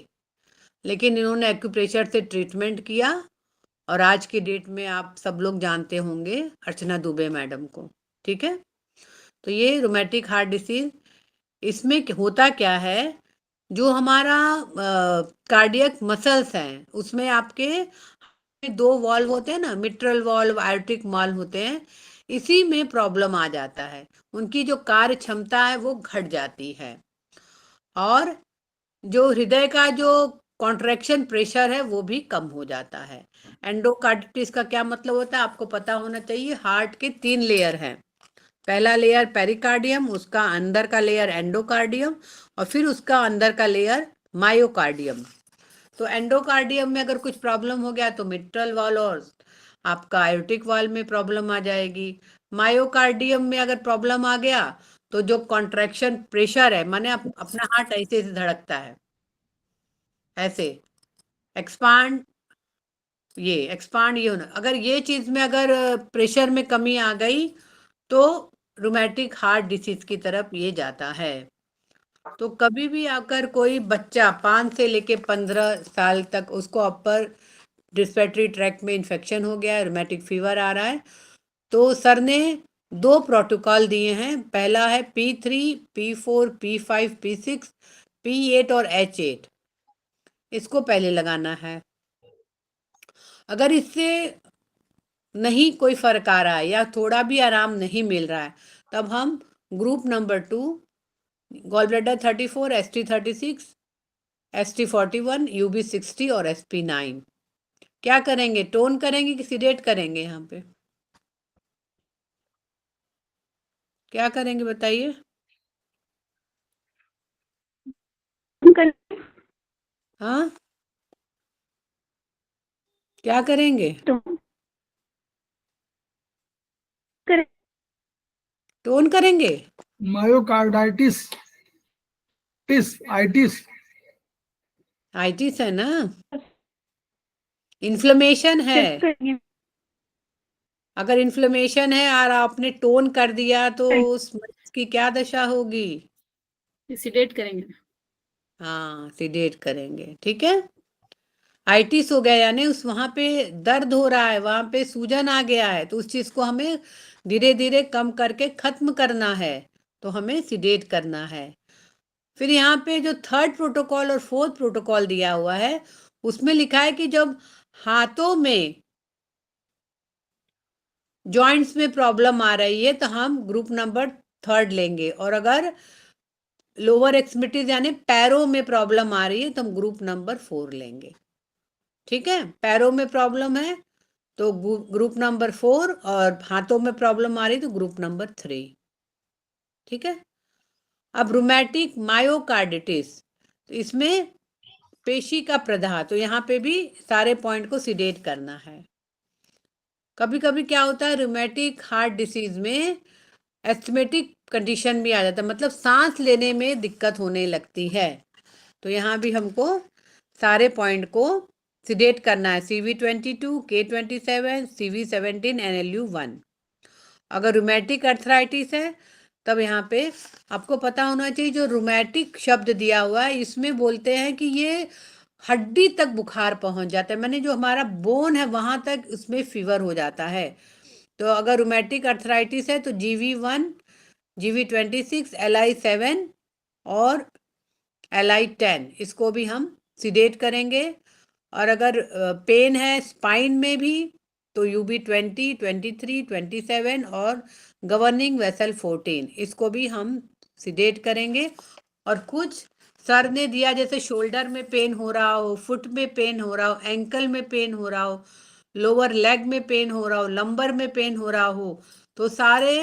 लेकिन इन्होंने एक्यूप्रेशर से ट्रीटमेंट किया और आज की डेट में आप सब लोग जानते होंगे अर्चना दुबे मैडम को। ठीक है, तो ये रोमेटिक हार्ट डिसीज, इसमें होता क्या है, जो हमारा कार्डियक मसल्स हैं उसमें आपके दो वॉल्व होते हैं ना, मिट्रल वॉल्व, आयोटिक वॉल्व होते हैं, इसी में प्रॉब्लम आ जाता है, उनकी जो कार्य क्षमता है वो घट जाती है। और जो हृदय का जो कॉन्ट्रैक्शन प्रेशर है वो भी कम हो जाता है। एंडोकार्डिटिस का क्या मतलब होता है आपको पता होना चाहिए। हार्ट के 3 लेयर हैं, पहला लेयर पेरिकार्डियम, उसका अंदर का लेयर एंडोकार्डियम, और फिर उसका अंदर का लेयर मायोकार्डियम। तो एंडोकार्डियम में अगर कुछ प्रॉब्लम हो गया तो मिट्रल वाल और आपका आयोटिक वाल में प्रॉब्लम आ जाएगी। मायोकार्डियम में अगर प्रॉब्लम आ गया तो जो कॉन्ट्रैक्शन प्रेशर है, माने अपना हार्ट ऐसे ऐसे धड़कता है, ऐसे एक्सपांड, ये एक्सपांड, ये होना, अगर ये चीज में अगर प्रेशर में कमी आ गई तो रूमेटिक हार्ट डिसीज की तरफ ये जाता है। तो कभी भी अगर कोई बच्चा 5 से लेके 15 साल तक उसको अपर रिस्पिरेटरी ट्रैक्ट में इन्फेक्शन हो गया है, रूमेटिक फीवर आ रहा है, तो सर ने 2 प्रोटोकॉल दिए हैं। पहला है P3, P4, P5, P6, P8 और H8, इसको पहले लगाना है। अगर इससे नहीं कोई फर्क आ रहा है या थोड़ा भी आराम नहीं मिल रहा है, तब हम group number 2 gall bladder 34, ST36, ST41, UB60 और SP9 क्या करेंगे, टोन करेंगे कि सीडेट करेंगे? यहाँ पे क्या करेंगे बताइए? हाँ क्या करेंगे? टोन करेंगे? मायोकार्डाइटिस, टिस, आइटिस, आइटिस है ना, इन्फ्लेमेशन है। चेक करेंगे। अगर इन्फ्लेमेशन है और आपने टोन कर दिया तो उस मरीज की क्या दशा होगी? सिडेट करेंगे। हाँ, सिडेट करेंगे, ठीक है। आइटिस हो गया यानी उस वहां पे दर्द हो रहा है, वहां पे सूजन आ गया है, तो उस चीज को हमें धीरे धीरे कम करके खत्म करना है, तो हमें सिडेट करना है। फिर यहाँ पे जो थर्ड प्रोटोकॉल और फोर्थ प्रोटोकॉल दिया हुआ है उसमें लिखा है कि जब हाथों में जॉइंट्स में प्रॉब्लम आ रही है तो हम ग्रुप नंबर थर्ड लेंगे, और अगर लोअर एक्सट्रीमिटीज यानी पैरों में प्रॉब्लम आ रही है तो हम ग्रुप नंबर 4 लेंगे, ठीक है। पैरों में प्रॉब्लम है तो ग्रुप नंबर 4, और हाथों में प्रॉब्लम आ रही है तो ग्रुप नंबर 3, ठीक है। अब रूमेटिक मायोकार्डिटिस, तो इसमें पेशी का प्रदाह, तो यहाँ पे भी सारे पॉइंट को सिडेट करना है। कभी कभी क्या होता है रूमेटिक हार्ट डिसीज में एस्थमेटिक कंडीशन भी आ जाता है, मतलब सांस लेने में दिक्कत होने लगती है, तो यहाँ भी हमको सारे पॉइंट को सिडेट करना है। CV22, K27, CV17 NLU1। अगर रूमेटिक अर्थराइटिस है तब यहाँ पे आपको पता होना चाहिए, जो रूमेटिक शब्द दिया हुआ है इसमें बोलते हैं कि ये हड्डी तक बुखार पहुंच जाता है, माने जो हमारा बोन है वहां तक उसमें फीवर हो जाता है। तो अगर रूमेटिक अर्थराइटिस है तो GV1, GV26, LI7 और LI10 इसको भी हम सिडेट करेंगे। और अगर पेन है स्पाइन में भी तो UB20, 23, 27 और गवर्निंग वेसल 14 इसको भी हम सिडेट करेंगे। और कुछ सर ने दिया जैसे शोल्डर में पेन हो रहा हो, फुट में पेन हो रहा हो, एंकल में पेन हो रहा हो, लोअर लेग में पेन हो रहा हो, लंबर में पेन हो रहा हो, तो सारे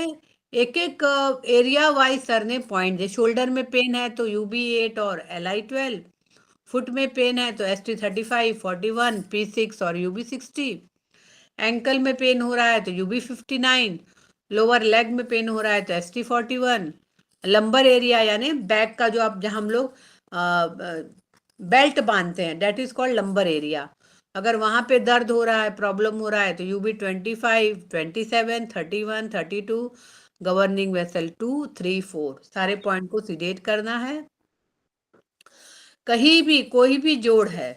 एक एक एरिया वाइज सर ने पॉइंट दिए। शोल्डर में पेन है तो UB8 और LI12, फुट में पेन है तो ST35, 41, P6 और UB60, एंकल में पेन हो रहा है तो UB59, लोअर लेग में पेन हो रहा है तो ST41, लंबर एरिया यानी बैक का जो आप जहाँ हम लोग बेल्ट बांधते हैं that is called lumbar area, अगर वहां पे दर्द हो रहा है प्रॉब्लम हो रहा है तो UB25, 27, 31, 32, गवर्निंग वेसल 2, 3, 4 सारे पॉइंट को सिडेट करना है। कहीं भी कोई भी जोड़ है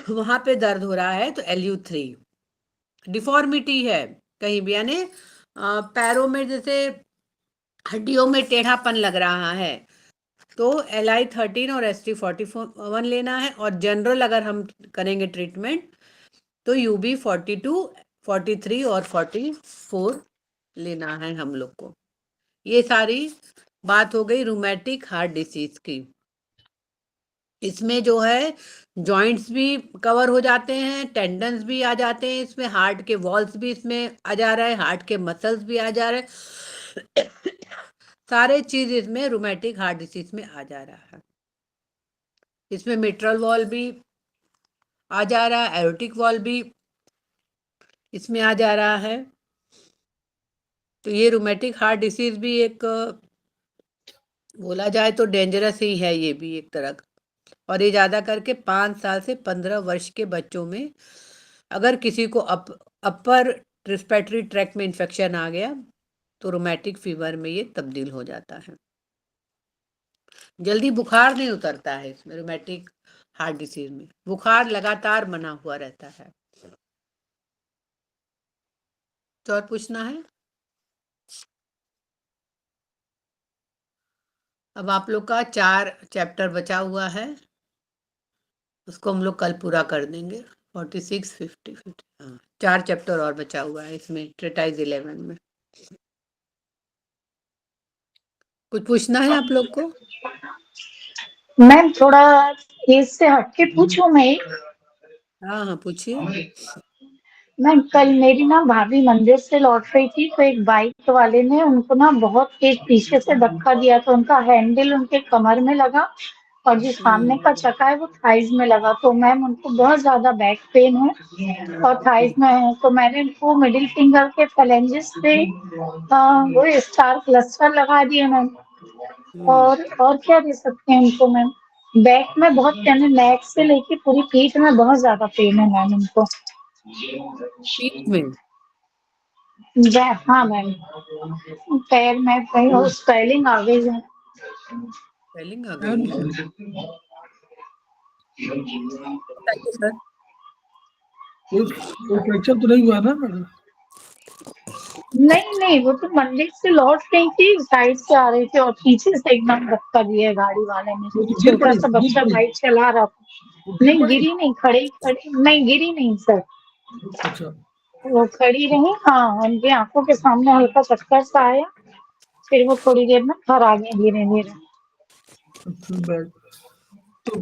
वहां पे दर्द हो रहा है तो LU3। डिफॉर्मिटी है कहीं भी यानी पैरों में जैसे हड्डियों में टेढ़ापन लग रहा है तो LI13 और ST41 लेना है, और जनरल अगर हम करेंगे ट्रीटमेंट तो UB42, 43 और 44 लेना है हम लोग को। ये सारी बात हो गई रूमेटिक हार्ट डिसीज की। इसमें जो है जॉइंट्स भी कवर हो जाते हैं, टेंडन्स भी आ जाते हैं, इसमें हार्ट के वॉल्स भी इसमें आ जा रहा है, हार्ट के मसल्स भी आ जा रहे हैं, सारे चीज इसमें रूमेटिक हार्ट डिसीज में आ जा रहा है। इसमें मिट्रल वॉल भी आ जा रहा है, एरोटिक वॉल भी इसमें आ जा रहा है। तो ये रूमेटिक हार्ट डिसीज भी एक बोला जाए तो डेंजरस ही है, ये भी एक तरह का, और ये ज़्यादा करके 5 साल से 15 वर्ष के बच्चों में अगर किसी को अपर रेस्पिरेटरी ट्रैक्ट में इन्फेक्शन आ गया तो रूमेटिक फीवर में ये तब्दील हो जाता है। जल्दी बुखार नहीं उतरता है इसमें, रूमेटिक हार्ट डिसीज में बुखार लगातार बना हुआ रहता है। तो और पूछना है? अब आप लोग का 4 चैप्टर बचा हुआ है, उसको हम लोग कल पूरा कर देंगे। 46, 50, 50 हाँ 4 चैप्टर और बचा हुआ है इसमें ट्रेटाइज 11 में। कुछ पूछना है आप लोग को? मैम थोड़ा एज से हटके पूछूं मैं एक? हाँ हाँ पूछिए। मैम कल मेरी ना भाभी मंदिर से लौट रही थी तो एक बाइक वाले ने उनको ना बहुत तेज पीछे से धक्का दिया, तो उनका हैंडल उनके कमर में लगा और जो सामने का चक्का है वो थाइज में लगा। तो मैम उनको बहुत ज्यादा बैक पेन है और थाइज में है, तो मैंने उनको मिडिल फिंगर के फैलेंजेस पे वो स्टार क्लस्टर लगा दिए मैम। और क्या दे सकते हैं उनको मैम? बैक में बहुत पेन है, नेक से लेके पूरी पीठ में बहुत ज्यादा पेन है मैम उनको। पीठ में हाँ मैम, पैर में कहीं स्वेलिंग आ गई है। स्वेलिंग आ गई है। बताइए सर। कोई फ्रैक्चर तो नहीं हुआ ना मैडम? नहीं, वो तो मंदिर से लौट रही थी, साइड से आ रही थी और पीछे से एकदम धक्का दिया गाड़ी वाले ने। वो तो गिर छोटा पड़ी, सा गिर बच्चा पड़ी, बाइक चला रहा था। वो गिर नहीं पड़ी। गिरी नहीं, खड़ी नहीं गिरी नहीं सर, अच्छा, वो खड़ी रही। हाँ, उनकी आंखों के सामने हल्का चक्कर सा आया, फिर वो थोड़ी देर में घर आ गए धीरे धीरे। अच्छा बैक। तो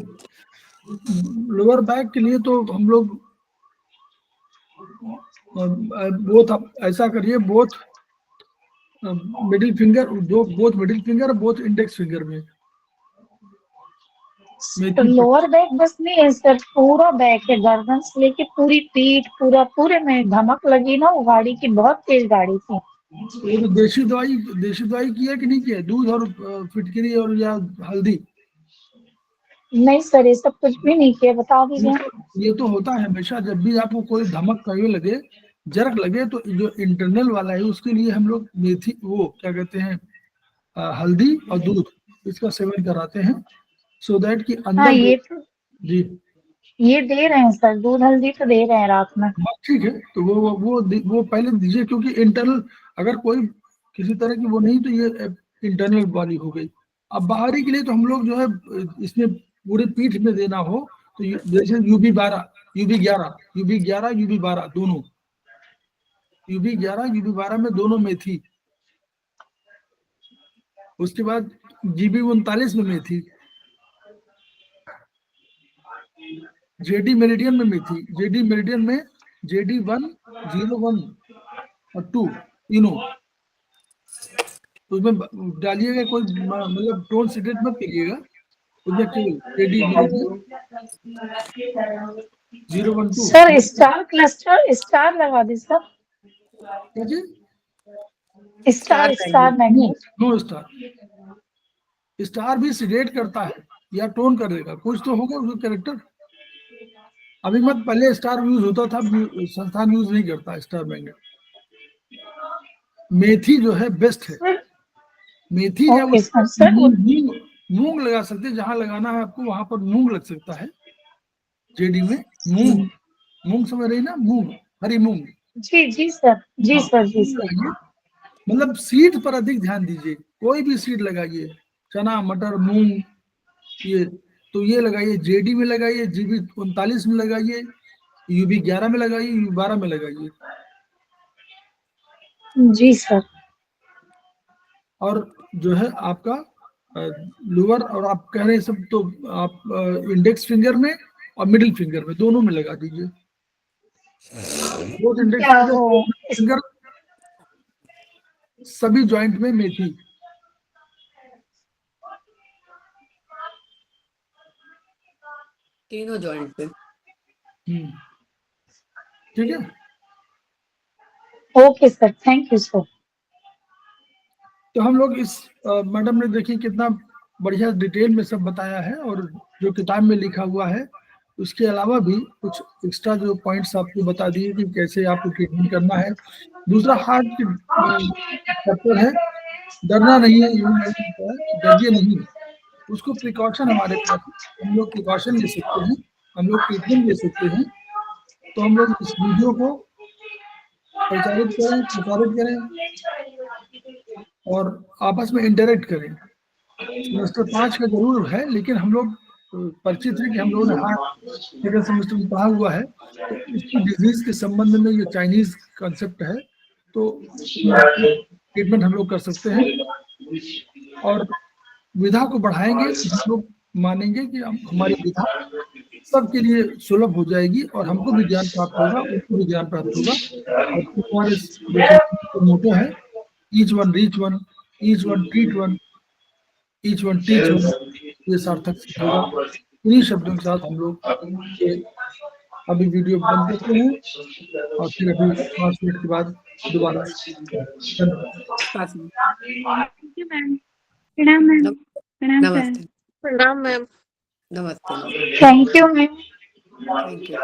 लोअर बैक के लिए तो हम लोग बोथ ऐसा करिए, both middle finger, both middle finger, both index finger में मेथी लोअर बैक बस नहीं है सर, पूरा बैक है, गर्दन से लेके पूरी पीठ, पूरे में धमक लगी ना, वो गाड़ी की बहुत तेज गाड़ी थी। वो तो देशी दवाई की है कि नहीं की है? दूध और फिटकरी और या हल्दी? नहीं सर, ये सब कुछ भी नहीं किया, बता दीजिए। ये तो होता है हमेशा, जब भी आपको कोई धमक कहीं लगे, जरक लगे, तो जो इंटरनल वाला है उसके लिए हम लोग मेथी, वो क्या कहते हैं, हल्दी और दूध, इसका सेवन कराते हैं, सो दैट कि हाँ, अंदर जी ये दे रहे हैं सर, दूध हल्दी तो दे रहे हैं रात में। हाँ, ठीक है। तो वो पहले दीजिए, क्योंकि इंटरनल अगर कोई किसी तरह की वो नहीं, तो ये इंटरनल वाली हो गई। अब बाहरी के लिए तो हम लोग जो है इसमें पूरे पीठ में देना हो तो जैसे UB12, UB11, UB12 दोनों, UB11, UB12 में दोनों मेथी, उसके बाद GB39 में मेथी, JD मेरिडियन में मेथी, JD मेरिडियन में JD1, 01 और 2 तीनों, तो उसमें डालिएगा, कोई मतलब टोन सिगरेट मत पीजिएगा, उसमें केवल JD meridian 012। Sir star cluster star लगा दी sir, star magnet. No star, star भी सिगरेट करता है या टोन करेगा, कुछ तो होगा उसका कैरेक्टर। अभी मत, पहले स्टार यूज होता था, संस्थान यूज नहीं करता स्टार मैग्नेट। मेथी जो है बेस्ट है, मेथी है। ओके सर, मूंग लगा सकते हैं, जहां लगाना है आपको वहां पर मूंग लग सकता है। JD में मूंग समझ रही ना, मूंग, हरी मूंग। जी सर, जी हाँ, सर, जी सर। मतलब सीड पर अधिक ध्यान दीजिए, कोई भी सीड लगाइए, चना, मटर, मूंग, ये तो ये लगाइए, JD में लगाइए, GB39 में लगाइए, UB11 में लगाइए, UB12 में लगाइए। जी सर। और जो है आपका लोअर, और आप कह रहे हैं सब, तो आप इंडेक्स फिंगर में और मिडिल फिंगर में, दोनों में लगा दीजिए। बोथ इंडेक्स फिंगर, सभी जॉइंट में मेथी। तीनों जॉइंट पे। ठीक है। Okay sir, thank you sir. तो हम लोग इस मैडम ने देखिए कितना बढ़िया डिटेल में सब बताया है, और जो किताब में लिखा हुआ है उसके अलावा भी कुछ एक्स्ट्रा जो पॉइंट्स आपको बता दिए कि कैसे आपको ट्रीटमेंट करना है। दूसरा हार्ट चैप्टर है, डरना नहीं है, डरिए नहीं, उसको प्रिकॉशन हमारे पास, हम लोग प्रिकॉशन ले सकते हैं, हम लोग ट्रीटमेंट ले सकते हैं। तो हम लोग इस वीडियो को प्रचारित करें और आपस में इंटरेक्ट करें। सेमेस्टर 5 का जरूर है, लेकिन हम लोग परिचित है कि हम लोगों ने सेकंड सेमेस्टर में पढ़ा हुआ है, तो इसकी डिजीज के संबंध में ये चाइनीज कॉन्सेप्ट है, तो ट्रीटमेंट हम लोग कर सकते हैं और विधा को बढ़ाएंगे। हम लोग मानेंगे कि हमारी विधा सबके लिए सुलभ हो जाएगी और हमको भी ज्ञान प्राप्त होगा, उनको भी ज्ञान प्राप्त होगा। और हमारे मोटो है, each one reach one, each one treat one, each one teach one, ये सार्थक सिद्ध होगा। इन्हीं शब्दों के साथ हम लोग ये अभी वीडियो बंद करते हैं और फिर अभी 5 मिनट के बाद दोबारा धन्यवाद। 5 मिनट। Thank you ma'am. प्रणाम मैम। प्रणाम सर। नमस्ते प्रणाम मैम। नमस्ते thank you ma'am. Thank you.